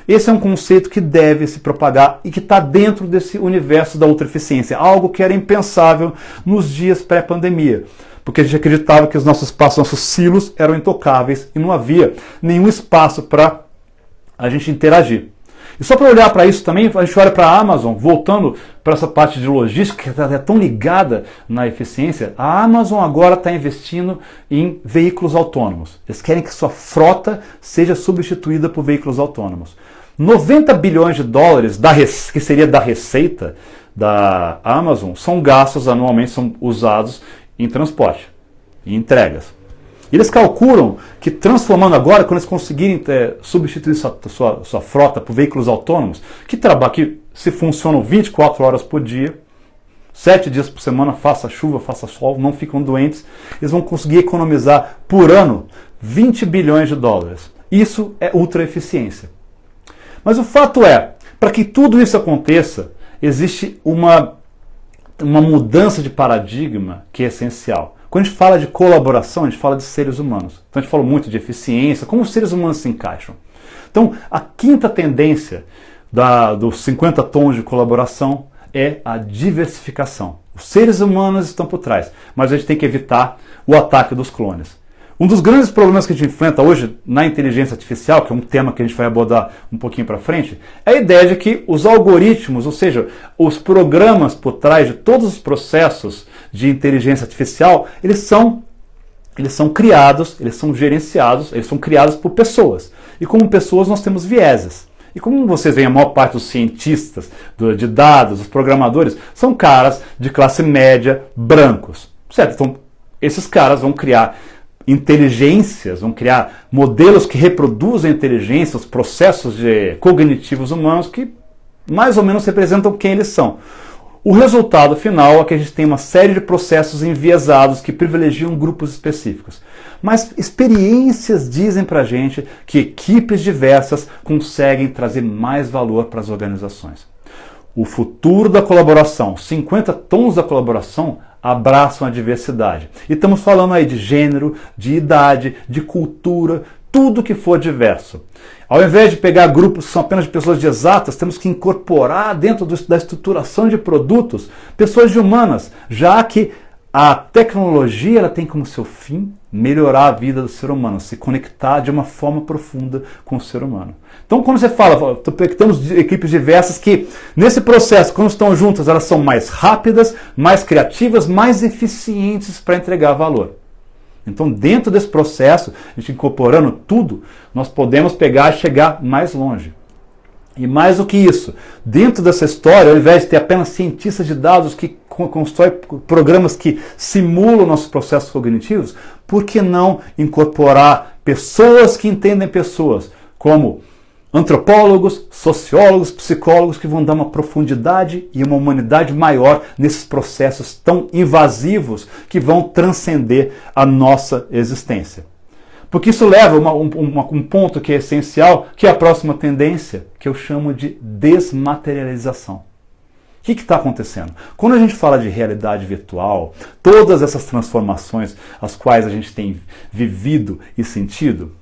Esse é um conceito que deve se propagar e que está dentro desse universo da ultra-eficiência, algo que era impensável nos dias pré-pandemia, porque a gente acreditava que os nossos espaços, nossos silos eram intocáveis e não havia nenhum espaço para a gente interagir. E só para olhar para isso também, a gente olha para a Amazon, voltando para essa parte de logística que é tão ligada na eficiência, a Amazon agora está investindo em veículos autônomos. Eles querem que sua frota seja substituída por veículos autônomos. 90 bilhões de dólares, que seria da receita da Amazon, são gastos anualmente, são usados em transporte, em entregas. Eles calculam que transformando agora, quando eles conseguirem substituir sua frota por veículos autônomos, que se funcionam 24 horas por dia, 7 dias por semana, faça chuva, faça sol, não ficam doentes, eles vão conseguir economizar por ano 20 bilhões de dólares. Isso é ultra eficiência. Mas o fato é, para que tudo isso aconteça, existe uma mudança de paradigma que é essencial. Quando a gente fala de colaboração, a gente fala de seres humanos. Então a gente falou muito de eficiência, como os seres humanos se encaixam. Então a quinta tendência dos 50 tons de colaboração é a diversificação. Os seres humanos estão por trás, mas a gente tem que evitar o ataque dos clones. Um dos grandes problemas que a gente enfrenta hoje na inteligência artificial, que é um tema que a gente vai abordar um pouquinho para frente, é a ideia de que os algoritmos, ou seja, os programas por trás de todos os processos de inteligência artificial, eles são criados, eles são gerenciados, eles são criados por pessoas. E como pessoas nós temos vieses. E como vocês veem, a maior parte dos cientistas, de dados, os programadores, são caras de classe média brancos. Certo? Então, esses caras vão criar inteligências, vão criar modelos que reproduzem a inteligência, os processos cognitivos humanos que mais ou menos representam quem eles são. O resultado final é que a gente tem uma série de processos enviesados que privilegiam grupos específicos. Mas experiências dizem pra gente que equipes diversas conseguem trazer mais valor para as organizações. O futuro da colaboração, 50 tons da colaboração, abraçam a diversidade. E estamos falando aí de gênero, de idade, de cultura, tudo que for diverso. Ao invés de pegar grupos que são apenas de pessoas de exatas, temos que incorporar dentro da estruturação de produtos pessoas de humanas, já que a tecnologia ela tem como seu fim melhorar a vida do ser humano, se conectar de uma forma profunda com o ser humano. Então, quando você fala, temos equipes diversas que, nesse processo, quando estão juntas, elas são mais rápidas, mais criativas, mais eficientes para entregar valor. Então, dentro desse processo, a gente incorporando tudo, nós podemos pegar e chegar mais longe. E mais do que isso, dentro dessa história, ao invés de ter apenas cientistas de dados que constroem programas que simulam nossos processos cognitivos, por que não incorporar pessoas que entendem pessoas, como antropólogos, sociólogos, psicólogos, que vão dar uma profundidade e uma humanidade maior nesses processos tão invasivos que vão transcender a nossa existência. Porque isso leva a um ponto que é essencial, que é a próxima tendência, que eu chamo de desmaterialização. O que está acontecendo? Quando a gente fala de realidade virtual, todas essas transformações as quais a gente tem vivido e sentido,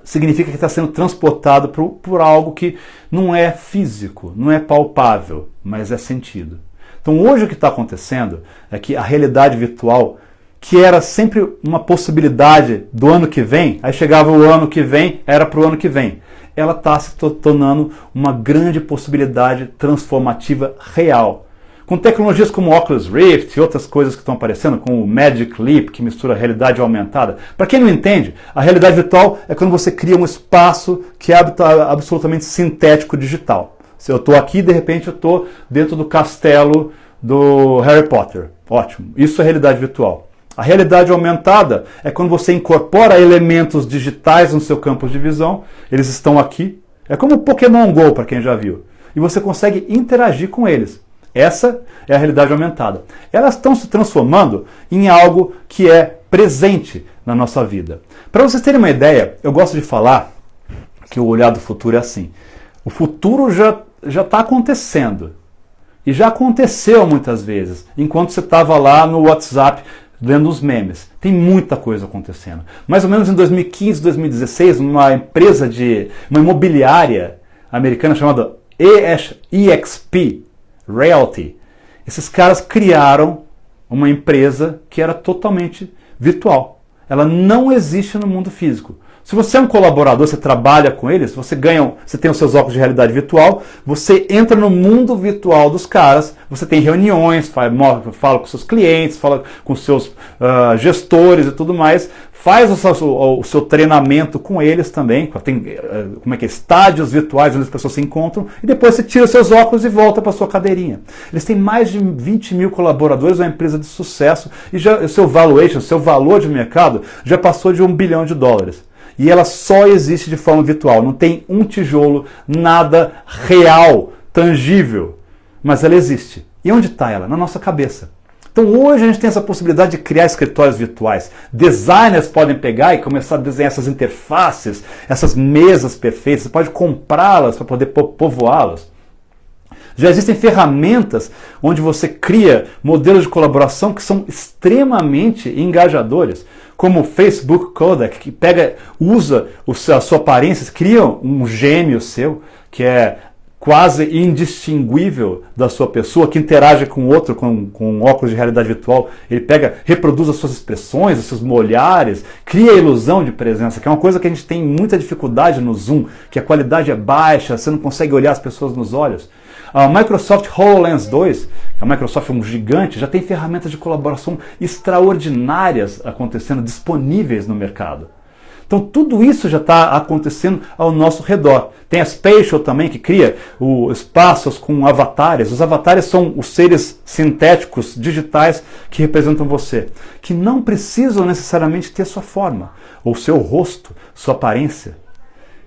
significa que está sendo transportado por algo que não é físico, não é palpável, mas é sentido. Então hoje o que está acontecendo é que a realidade virtual, que era sempre uma possibilidade do ano que vem, aí chegava o ano que vem, era para o ano que vem. Ela está se tornando uma grande possibilidade transformativa real. Com tecnologias como o Oculus Rift e outras coisas que estão aparecendo, como o Magic Leap, que mistura realidade aumentada. Para quem não entende, a realidade virtual é quando você cria um espaço que é absolutamente sintético digital. Se eu estou aqui, de repente eu estou dentro do castelo do Harry Potter. Ótimo, isso é realidade virtual. A realidade aumentada é quando você incorpora elementos digitais no seu campo de visão, eles estão aqui, é como o Pokémon GO, para quem já viu, e você consegue interagir com eles. Essa é a realidade aumentada. Elas estão se transformando em algo que é presente na nossa vida. Para vocês terem uma ideia, eu gosto de falar que o olhar do futuro é assim. O futuro já está acontecendo. E já aconteceu muitas vezes, enquanto você estava lá no WhatsApp lendo os memes. Tem muita coisa acontecendo. Mais ou menos em 2015, 2016, uma imobiliária americana chamada EXP Realty, esses caras criaram uma empresa que era totalmente virtual. Ela não existe no mundo físico. Se você é um colaborador, você trabalha com eles, você tem os seus óculos de realidade virtual, você entra no mundo virtual dos caras, você tem reuniões, fala com seus clientes, fala com seus gestores e tudo mais, faz o seu treinamento com eles também, tem estádios virtuais onde as pessoas se encontram, e depois você tira seus óculos e volta para sua cadeirinha. Eles têm mais de 20 mil colaboradores, é uma empresa de sucesso, e o seu valuation, o seu valor de mercado, já passou de $1 bilhão. E ela só existe de forma virtual, não tem um tijolo, nada real, tangível, mas ela existe. E onde está ela? Na nossa cabeça. Então hoje a gente tem essa possibilidade de criar escritórios virtuais. Designers podem pegar e começar a desenhar essas interfaces, essas mesas perfeitas, você pode comprá-las para poder povoá-las. Já existem ferramentas onde você cria modelos de colaboração que são extremamente engajadores, como o Facebook Codec, que usa a sua aparência, cria um gêmeo seu, que é quase indistinguível da sua pessoa, que interage com o outro com óculos de realidade virtual. Ele reproduz as suas expressões, os seus olhares, cria a ilusão de presença, que é uma coisa que a gente tem muita dificuldade no Zoom, que a qualidade é baixa, você não consegue olhar as pessoas nos olhos. A Microsoft HoloLens 2, a Microsoft é um gigante, já tem ferramentas de colaboração extraordinárias acontecendo, disponíveis no mercado. Então tudo isso já está acontecendo ao nosso redor. Tem a Spatial também, que cria espaços com avatares. Os avatares são os seres sintéticos, digitais, que representam você, que não precisam necessariamente ter sua forma, ou seu rosto, sua aparência.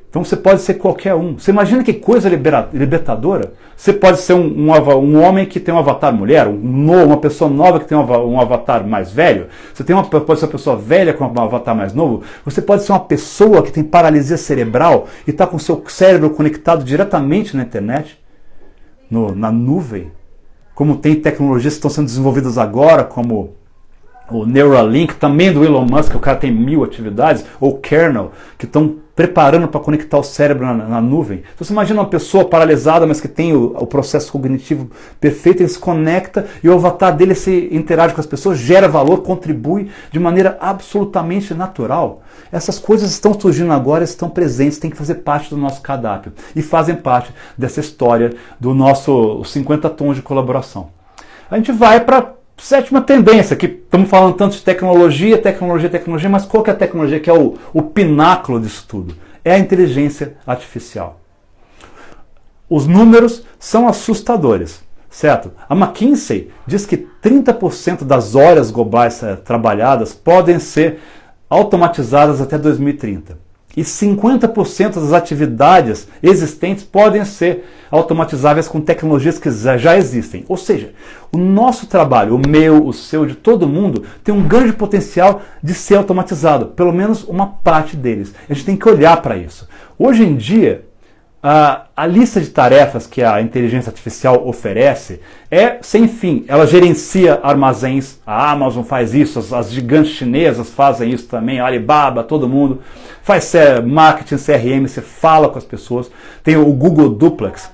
Então você pode ser qualquer um. Você imagina que coisa libertadora? Você pode ser um homem que tem um avatar mulher, uma pessoa nova que tem um avatar mais velho. Você pode ser uma pessoa velha com um avatar mais novo. Você pode ser uma pessoa que tem paralisia cerebral e está com o seu cérebro conectado diretamente na internet, na nuvem. Como tem tecnologias que estão sendo desenvolvidas agora, como o Neuralink, também do Elon Musk, o cara tem 1000 atividades, ou Kernel, que estão preparando para conectar o cérebro na nuvem. Então você imagina uma pessoa paralisada, mas que tem o processo cognitivo perfeito, ele se conecta e o avatar dele se interage com as pessoas, gera valor, contribui de maneira absolutamente natural. Essas coisas estão surgindo agora, estão presentes, têm que fazer parte do nosso cardápio e fazem parte dessa história do nosso 50 tons de colaboração. A gente vai para sétima tendência, que estamos falando tanto de tecnologia, mas qual que é a tecnologia que é o pináculo disso tudo? É a inteligência artificial. Os números são assustadores, certo? A McKinsey diz que 30% das horas globais trabalhadas podem ser automatizadas até 2030. E 50% das atividades existentes podem ser automatizáveis com tecnologias que já existem. Ou seja, o nosso trabalho, o meu, o seu, de todo mundo, tem um grande potencial de ser automatizado, pelo menos uma parte deles. A gente tem que olhar para isso. Hoje em dia, a lista de tarefas que a inteligência artificial oferece é sem fim. Ela gerencia armazéns, a Amazon faz isso, as gigantes chinesas fazem isso também, a Alibaba, todo mundo. Faz marketing, CRM, você fala com as pessoas. Tem o Google Duplex,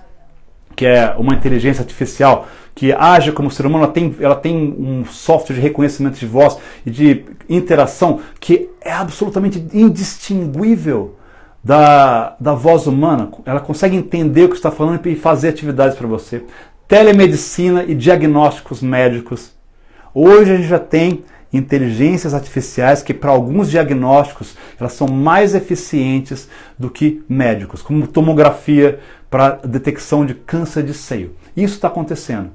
que é uma inteligência artificial que age como ser humano, ela tem um software de reconhecimento de voz e de interação que é absolutamente indistinguível da voz humana. Ela consegue entender o que está falando e fazer atividades para você. Telemedicina e diagnósticos médicos. Hoje a gente já tem inteligências artificiais que para alguns diagnósticos elas são mais eficientes do que médicos, como tomografia para detecção de câncer de seio. Isso está acontecendo.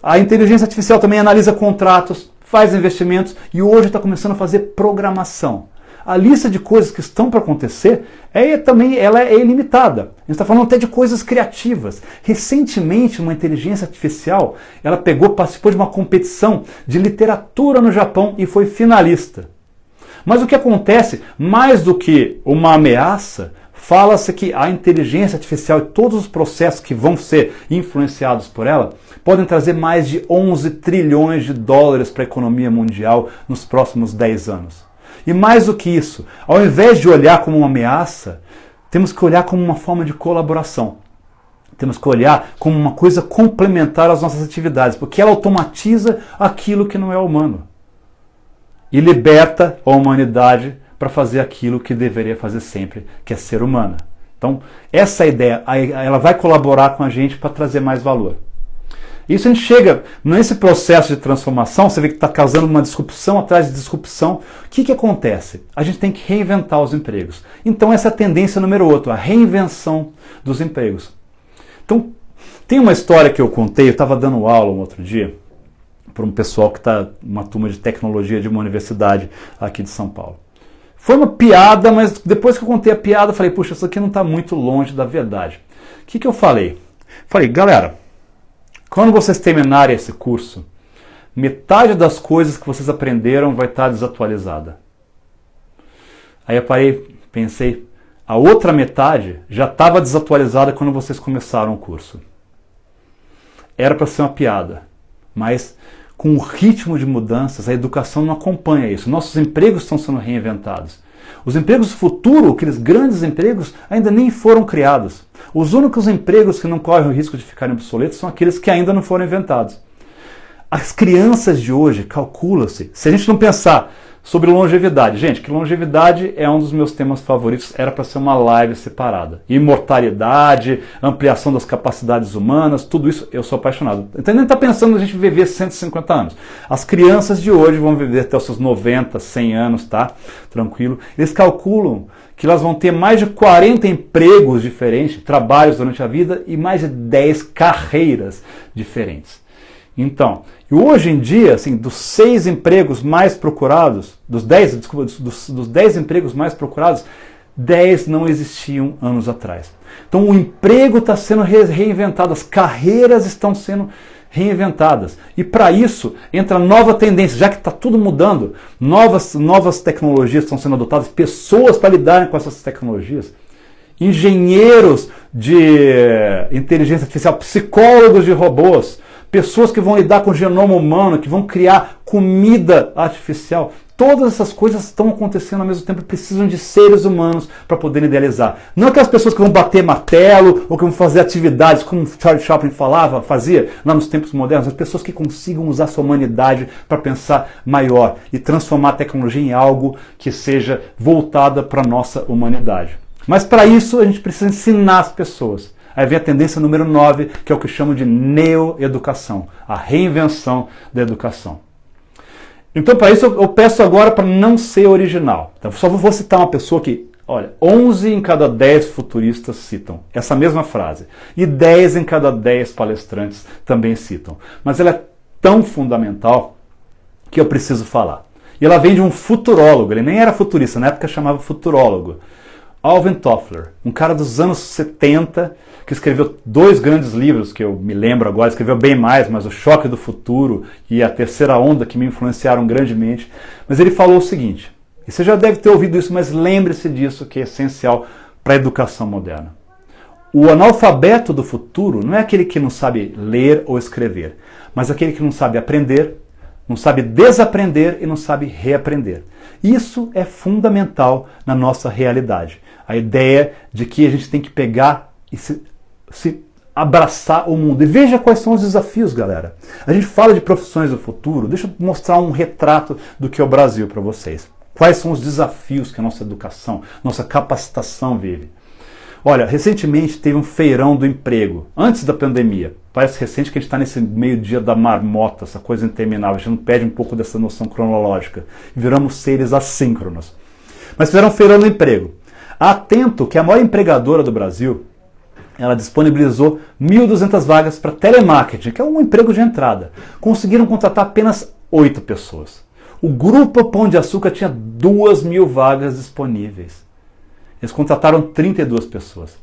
A inteligência artificial também analisa contratos, faz investimentos e hoje está começando a fazer programação. A lista de coisas que estão para acontecer ela é ilimitada. A gente está falando até de coisas criativas. Recentemente, uma inteligência artificial participou de uma competição de literatura no Japão e foi finalista. Mas o que acontece, mais do que uma ameaça, fala-se que a inteligência artificial e todos os processos que vão ser influenciados por ela podem trazer mais de 11 trilhões de dólares para a economia mundial nos próximos 10 anos. E mais do que isso, ao invés de olhar como uma ameaça, temos que olhar como uma forma de colaboração. Temos que olhar como uma coisa complementar às nossas atividades, porque ela automatiza aquilo que não é humano. E liberta a humanidade para fazer aquilo que deveria fazer sempre, que é ser humana. Então, essa ideia, ela vai colaborar com a gente para trazer mais valor. Isso a gente chega nesse processo de transformação, você vê que está causando uma disrupção atrás de disrupção. O que acontece? A gente tem que reinventar os empregos. Então essa é a tendência número 8, a reinvenção dos empregos. Então, tem uma história que eu contei, eu estava dando aula um outro dia, para um pessoal que está, uma turma de tecnologia de uma universidade aqui de São Paulo. Foi uma piada, mas depois que eu contei a piada, eu falei, puxa, isso aqui não está muito longe da verdade. O que eu falei? Falei, galera, quando vocês terminarem esse curso, metade das coisas que vocês aprenderam vai estar desatualizada. Aí eu parei, pensei, a outra metade já estava desatualizada quando vocês começaram o curso. Era para ser uma piada, mas com o ritmo de mudanças, a educação não acompanha isso. Nossos empregos estão sendo reinventados. Os empregos do futuro, aqueles grandes empregos, ainda nem foram criados. Os únicos empregos que não correm o risco de ficarem obsoletos são aqueles que ainda não foram inventados. As crianças de hoje, calcula-se, se a gente não pensar sobre longevidade. Gente, que longevidade é um dos meus temas favoritos, era para ser uma live separada. Imortalidade, ampliação das capacidades humanas, tudo isso eu sou apaixonado. Então nem está pensando a gente viver 150 anos. As crianças de hoje vão viver até os seus 90, 100 anos, tá? Tranquilo. Eles calculam que elas vão ter mais de 40 empregos diferentes, trabalhos durante a vida e mais de 10 carreiras diferentes. Então, e hoje em dia, assim, dos 6 empregos mais procurados, dos 10 empregos mais procurados, 10 não existiam anos atrás. Então o emprego está sendo reinventado, as carreiras estão sendo reinventadas. E para isso entra nova tendência, já que está tudo mudando, novas tecnologias estão sendo adotadas, pessoas para lidarem com essas tecnologias, engenheiros de inteligência artificial, psicólogos de robôs, pessoas que vão lidar com o genoma humano, que vão criar comida artificial. Todas essas coisas estão acontecendo ao mesmo tempo e precisam de seres humanos para poderem idealizar. Não aquelas pessoas que vão bater martelo ou que vão fazer atividades como Charlie Chaplin fazia lá nos tempos modernos, as pessoas que consigam usar sua humanidade para pensar maior e transformar a tecnologia em algo que seja voltada para a nossa humanidade. Mas para isso a gente precisa ensinar as pessoas. Aí vem a tendência número 9, que é o que eu chamo de neoeducação, a reinvenção da educação. Então, para isso, eu peço agora para não ser original. Então, só vou citar uma pessoa que, olha, 11 em cada 10 futuristas citam essa mesma frase. E 10 em cada 10 palestrantes também citam. Mas ela é tão fundamental que eu preciso falar. E ela vem de um futurólogo, ele nem era futurista, na época chamava futurólogo. Alvin Toffler, um cara dos anos 70, que escreveu 2 grandes livros, que eu me lembro agora, escreveu bem mais, mas O Choque do Futuro e A Terceira Onda, que me influenciaram grandemente. Mas ele falou o seguinte, e você já deve ter ouvido isso, mas lembre-se disso, que é essencial para a educação moderna. O analfabeto do futuro não é aquele que não sabe ler ou escrever, mas aquele que não sabe aprender, não sabe desaprender e não sabe reaprender. Isso é fundamental na nossa realidade. A ideia de que a gente tem que pegar e se abraçar o mundo. E veja quais são os desafios, galera. A gente fala de profissões do futuro, deixa eu mostrar um retrato do que é o Brasil para vocês. Quais são os desafios que a nossa educação, nossa capacitação vive. Olha, recentemente teve um feirão do emprego, antes da pandemia. Parece recente que a gente está nesse meio-dia da marmota, essa coisa interminável. A gente não perde um pouco dessa noção cronológica. Viramos seres assíncronos. Mas fizeram um feirão do emprego. Atento que a maior empregadora do Brasil, ela disponibilizou 1.200 vagas para telemarketing, que é um emprego de entrada. Conseguiram contratar apenas 8 pessoas. O Grupo Pão de Açúcar tinha 2.000 vagas disponíveis. Eles contrataram 32 pessoas.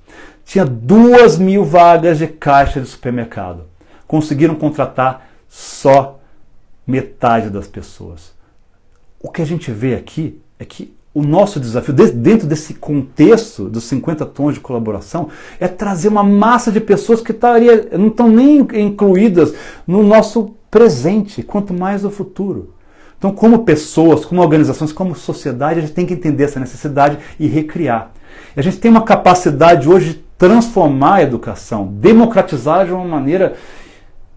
Tinha 2.000 vagas de caixa de supermercado. Conseguiram contratar só metade das pessoas. O que a gente vê aqui é que o nosso desafio, dentro desse contexto dos 50 tons de colaboração, é trazer uma massa de pessoas que não estão nem incluídas no nosso presente, quanto mais no futuro. Então, como pessoas, como organizações, como sociedade, a gente tem que entender essa necessidade e recriar. E a gente tem uma capacidade hoje de transformar a educação, democratizar de uma maneira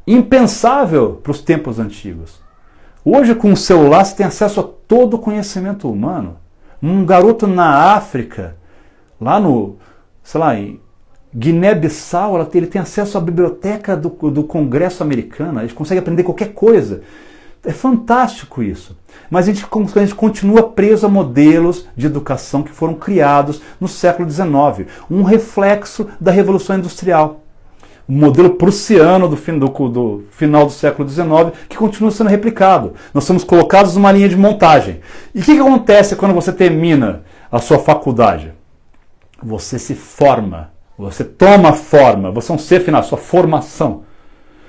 impensável para os tempos antigos. Hoje, com o celular, você tem acesso a todo o conhecimento humano. Um garoto na África, lá no, sei lá, em Guiné-Bissau, ele tem acesso à biblioteca do Congresso americano, ele consegue aprender qualquer coisa. É fantástico isso. Mas a gente continua preso a modelos de educação que foram criados no século XIX. Um reflexo da Revolução Industrial. O modelo prussiano do final do século XIX que continua sendo replicado. Nós somos colocados numa linha de montagem. E o que acontece quando você termina a sua faculdade? Você se forma. Você toma forma. Você é um ser final, sua formação.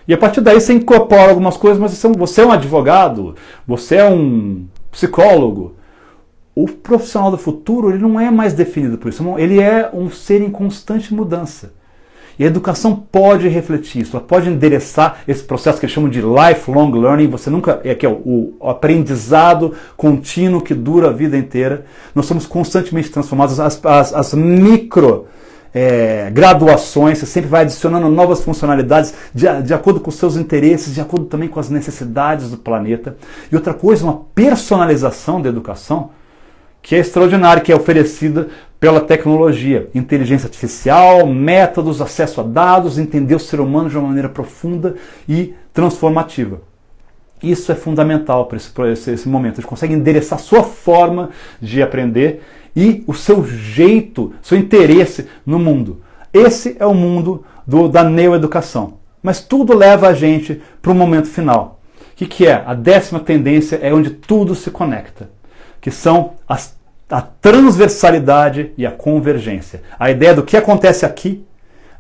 E a partir daí você incorpora algumas coisas, mas você é um advogado, você é um psicólogo. O profissional do futuro ele não é mais definido por isso, ele é um ser em constante mudança. E a educação pode refletir isso, ela pode endereçar esse processo que eles chamam de lifelong learning, que é o aprendizado contínuo que dura a vida inteira. Nós somos constantemente transformados, as micro graduações, você sempre vai adicionando novas funcionalidades de acordo com os seus interesses, de acordo também com as necessidades do planeta. E outra coisa, uma personalização da educação, que é extraordinária, que é oferecida pela tecnologia, inteligência artificial, métodos, acesso a dados, entender o ser humano de uma maneira profunda e transformativa. Isso é fundamental para esse momento. A gente consegue endereçar a sua forma de aprender e o seu jeito, seu interesse no mundo. Esse é o mundo da neoeducação. Mas tudo leva a gente para o momento final. O que é? A 10ª tendência é onde tudo se conecta, que são a transversalidade e a convergência. A ideia do que acontece aqui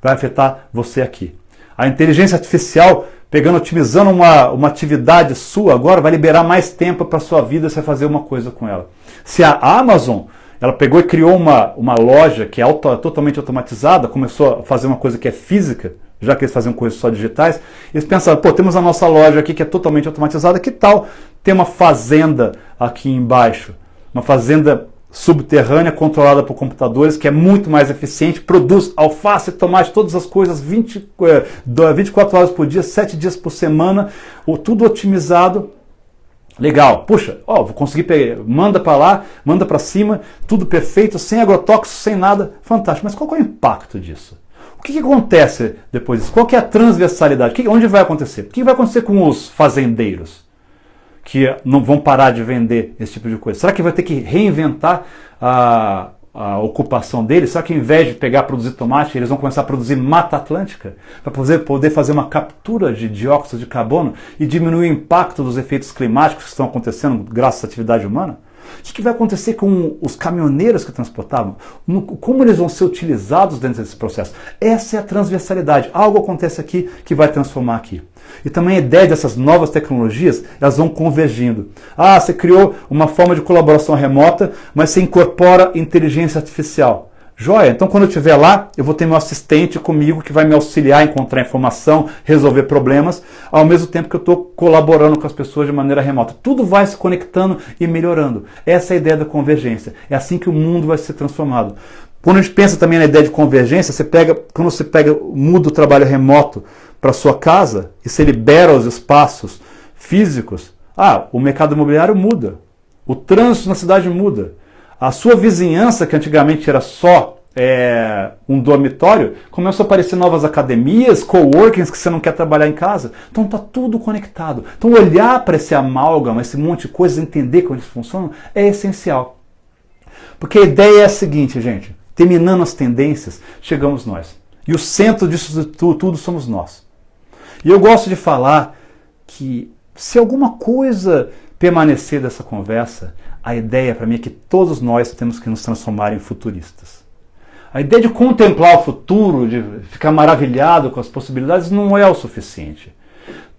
vai afetar você aqui. A inteligência artificial, otimizando uma atividade sua, agora vai liberar mais tempo para a sua vida se você fazer uma coisa com ela. Se a Amazon, ela pegou e criou uma loja que é totalmente automatizada, começou a fazer uma coisa que é física, já que eles faziam coisas só digitais, eles pensaram, temos a nossa loja aqui que é totalmente automatizada, que tal ter uma fazenda aqui embaixo? Uma fazenda subterrânea controlada por computadores, que é muito mais eficiente, produz alface, tomate, todas as coisas 24 horas por dia, 7 dias por semana, tudo otimizado. Legal, puxa, vou conseguir pegar, manda para lá, manda para cima, tudo perfeito, sem agrotóxicos, sem nada, fantástico. Mas qual é o impacto disso? O que acontece depois disso? Qual que é a transversalidade? Onde vai acontecer? O que vai acontecer com os fazendeiros que não vão parar de vender esse tipo de coisa? Será que vai ter que reinventar a ocupação deles? Será que ao invés de produzir tomate, eles vão começar a produzir Mata Atlântica para poder fazer uma captura de dióxido de carbono e diminuir o impacto dos efeitos climáticos que estão acontecendo graças à atividade humana? O que vai acontecer com os caminhoneiros que transportavam? Como eles vão ser utilizados dentro desse processo? Essa é a transversalidade. Algo acontece aqui que vai transformar aqui. E também a ideia dessas novas tecnologias, elas vão convergindo. Você criou uma forma de colaboração remota, mas você incorpora inteligência artificial. Joia, então quando eu estiver lá, eu vou ter meu assistente comigo que vai me auxiliar a encontrar informação, resolver problemas, ao mesmo tempo que eu estou colaborando com as pessoas de maneira remota. Tudo vai se conectando e melhorando. Essa é a ideia da convergência. É assim que o mundo vai ser transformado. Quando a gente pensa também na ideia de convergência, quando você muda o trabalho remoto para sua casa e você libera os espaços físicos, o mercado imobiliário muda. O trânsito na cidade muda. A sua vizinhança, que antigamente era só um dormitório, começam a aparecer novas academias, coworkings que você não quer trabalhar em casa. Então está tudo conectado. Então olhar para esse amálgama, esse monte de coisas, entender como eles funcionam, é essencial. Porque a ideia é a seguinte, gente. Terminando as tendências, chegamos nós. E o centro disso tudo somos nós. E eu gosto de falar que se alguma coisa permanecer dessa conversa, a ideia para mim é que todos nós temos que nos transformar em futuristas. A ideia de contemplar o futuro, de ficar maravilhado com as possibilidades, não é o suficiente.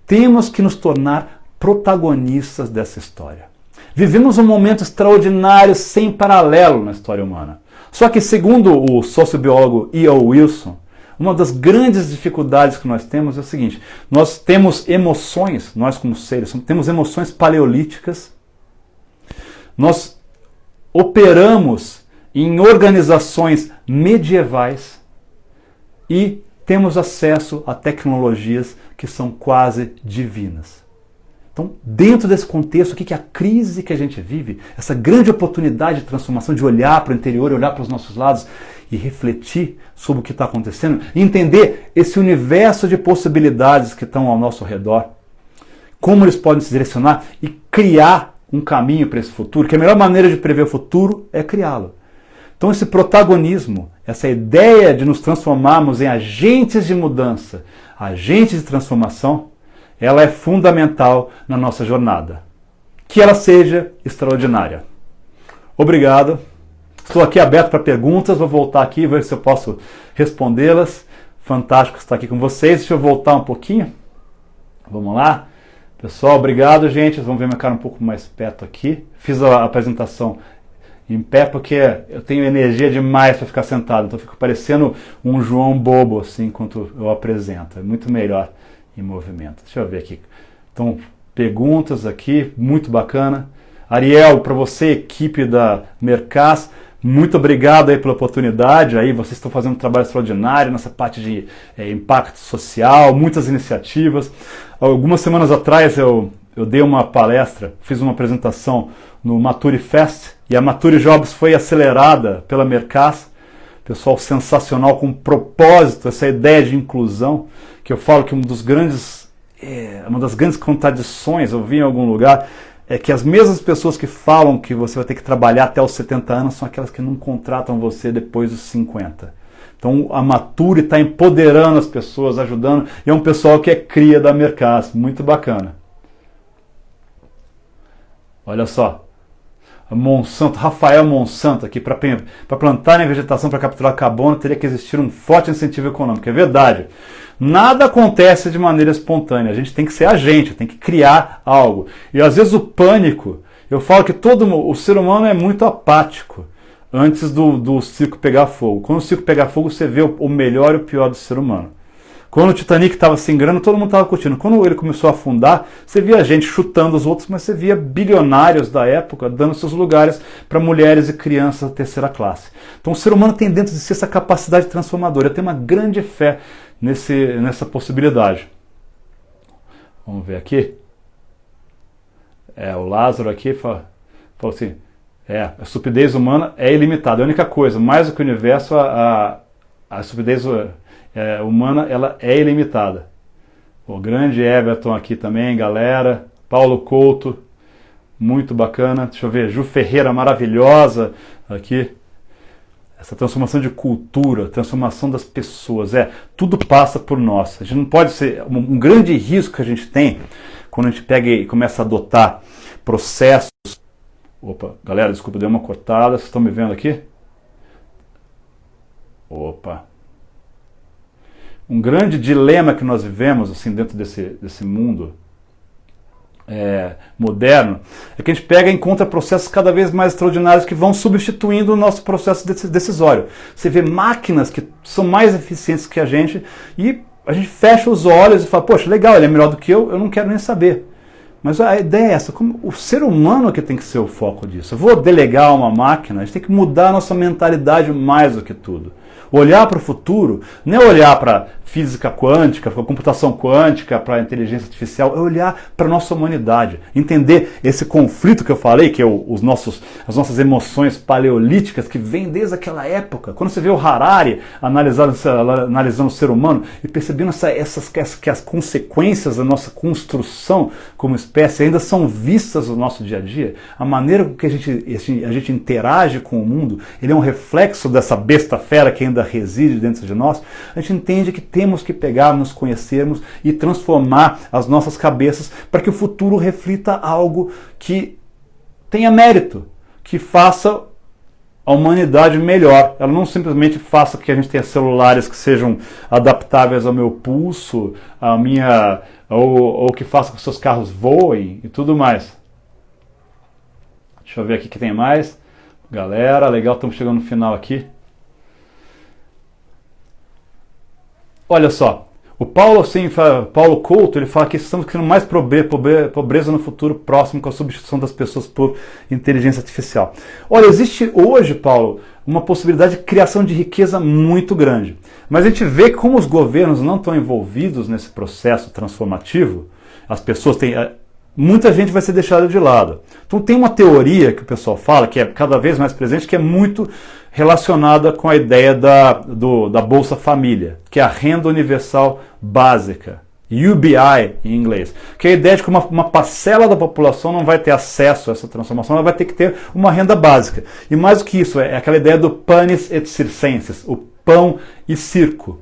Temos que nos tornar protagonistas dessa história. Vivemos um momento extraordinário, sem paralelo na história humana. Só que, segundo o sociobiólogo E.O. Wilson, uma das grandes dificuldades que nós temos é o seguinte: nós temos emoções, nós como seres, temos emoções paleolíticas, nós operamos em organizações medievais e temos acesso a tecnologias que são quase divinas. Então, dentro desse contexto, o que é a crise que a gente vive, essa grande oportunidade de transformação, de olhar para o interior, olhar para os nossos lados e refletir sobre o que está acontecendo, e entender esse universo de possibilidades que estão ao nosso redor, como eles podem se direcionar e criar um caminho para esse futuro, que a melhor maneira de prever o futuro é criá-lo. Então esse protagonismo, essa ideia de nos transformarmos em agentes de mudança, agentes de transformação, ela é fundamental na nossa jornada. Que ela seja extraordinária. Obrigado. Estou aqui aberto para perguntas, vou voltar aqui, ver se eu posso respondê-las. Fantástico estar aqui com vocês. Deixa eu voltar um pouquinho. Vamos lá. Pessoal, obrigado, gente. Vamos ver minha cara um pouco mais perto aqui. Fiz a apresentação em pé porque eu tenho energia demais para ficar sentado. Então eu fico parecendo um João bobo assim enquanto eu apresento. É muito melhor em movimento. Deixa eu ver aqui. Então, perguntas aqui, muito bacana. Ariel, para você, equipe da Mercas, Muito obrigado aí pela oportunidade, aí vocês estão fazendo um trabalho extraordinário nessa parte de impacto social, muitas iniciativas. Algumas semanas atrás eu dei uma palestra, fiz uma apresentação no Mature Fest, e a Mature Jobs foi acelerada pela Mercas, pessoal sensacional, com propósito, essa ideia de inclusão, que eu falo que uma das grandes contradições, eu vi em algum lugar, é que as mesmas pessoas que falam que você vai ter que trabalhar até os 70 anos são aquelas que não contratam você depois dos 50. Então a Mature está empoderando as pessoas, ajudando, e é um pessoal que é cria da Mercas, muito bacana. Olha só, Monsanto, Rafael Monsanto aqui, para plantar em vegetação para capturar carbono teria que existir um forte incentivo econômico. É verdade. Nada acontece de maneira espontânea, a gente tem que ser agente, tem que criar algo. E às vezes o pânico, eu falo que o ser humano é muito apático antes do circo pegar fogo. Quando o circo pegar fogo, você vê o melhor e o pior do ser humano. Quando o Titanic estava se engrando, todo mundo estava curtindo. Quando ele começou a afundar, você via gente chutando os outros, mas você via bilionários da época dando seus lugares para mulheres e crianças da terceira classe. Então o ser humano tem dentro de si essa capacidade transformadora. Eu tenho uma grande fé nessa possibilidade. Vamos ver aqui. O Lázaro aqui falou assim, a estupidez humana é ilimitada. É a única coisa, mais do que o universo, a estupidez humana ela é ilimitada. O grande Everton aqui também, galera. Paulo Couto, muito bacana. Deixa eu ver, Ju Ferreira, maravilhosa aqui. Essa transformação de cultura, transformação das pessoas, tudo passa por nós. A gente não pode ser, um grande risco que a gente tem quando a gente pega e começa a adotar processos. Opa, galera, desculpa, dei uma cortada, vocês estão me vendo aqui? Opa. Um grande dilema que nós vivemos assim, dentro desse mundo moderno, é que a gente pega e encontra processos cada vez mais extraordinários que vão substituindo o nosso processo decisório. Você vê máquinas que são mais eficientes que a gente e a gente fecha os olhos e fala, poxa, legal, ele é melhor do que eu não quero nem saber. Mas a ideia é essa, como o ser humano que tem que ser o foco disso. Eu vou delegar uma máquina, a gente tem que mudar a nossa mentalidade mais do que tudo. Olhar para o futuro não é olhar para física quântica, para computação quântica, para inteligência artificial, é olhar para a nossa humanidade, entender esse conflito que eu falei, que é as nossas emoções paleolíticas que vêm desde aquela época. Quando você vê o Harari analisando o ser humano e percebendo que as consequências da nossa construção como espécie ainda são vistas no nosso dia a dia, a maneira que a gente interage com o mundo, ele é um reflexo dessa besta fera que ainda reside dentro de nós. A gente entende que temos que pegar, nos conhecermos e transformar as nossas cabeças para que o futuro reflita algo que tenha mérito, que faça a humanidade melhor. Ela não simplesmente faça que a gente tenha celulares que sejam adaptáveis ao meu pulso, ou que faça com que seus carros voem e tudo mais. Deixa eu ver aqui o que tem mais. Galera, legal, estamos chegando no final aqui. Olha só, o Paulo Couto, ele fala que estamos criando mais pobreza no futuro próximo com a substituição das pessoas por inteligência artificial. Olha, existe hoje, Paulo, uma possibilidade de criação de riqueza muito grande. Mas a gente vê que como os governos não estão envolvidos nesse processo transformativo, as pessoas têm... muita gente vai ser deixada de lado. Então tem uma teoria que o pessoal fala, que é cada vez mais presente, que é muito relacionada com a ideia da Bolsa Família, que é a Renda Universal Básica, UBI em inglês, que é a ideia de que uma parcela da população não vai ter acesso a essa transformação, ela vai ter que ter uma renda básica. E mais do que isso, é aquela ideia do panis et circenses, o pão e circo.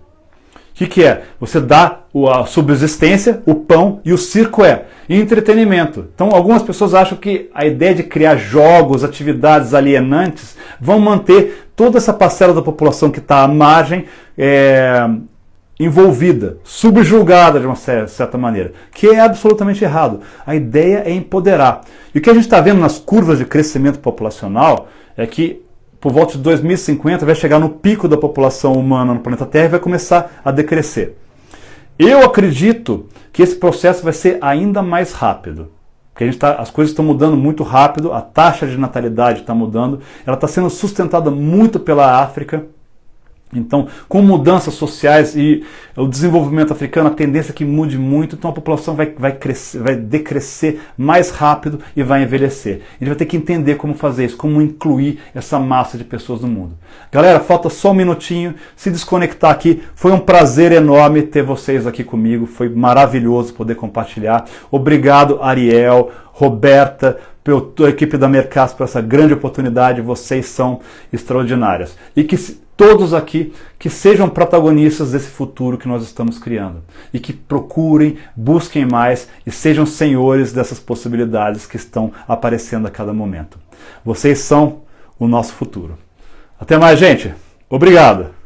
O que é? Você dá a subsistência, o pão, e o circo é entretenimento. Então algumas pessoas acham que a ideia de criar jogos, atividades alienantes, vão manter toda essa parcela da população que está à margem envolvida, subjugada de uma certa maneira, que é absolutamente errado. A ideia é empoderar. E o que a gente está vendo nas curvas de crescimento populacional é que por volta de 2050 vai chegar no pico da população humana no planeta Terra e vai começar a decrescer. Eu acredito que esse processo vai ser ainda mais rápido. porque as coisas estão mudando muito rápido, a taxa de natalidade está mudando, ela está sendo sustentada muito pela África. Então, com mudanças sociais e o desenvolvimento africano, a tendência é que mude muito, então a população vai decrescer mais rápido e vai envelhecer. A gente vai ter que entender como fazer isso, como incluir essa massa de pessoas no mundo. Galera, falta só um minutinho, se desconectar aqui. Foi um prazer enorme ter vocês aqui comigo, foi maravilhoso poder compartilhar. Obrigado, Ariel, Roberta, pela equipe da Mercas por essa grande oportunidade, vocês são extraordinários. E que todos aqui que sejam protagonistas desse futuro que nós estamos criando. E que procurem, busquem mais e sejam senhores dessas possibilidades que estão aparecendo a cada momento. Vocês são o nosso futuro. Até mais, gente. Obrigado.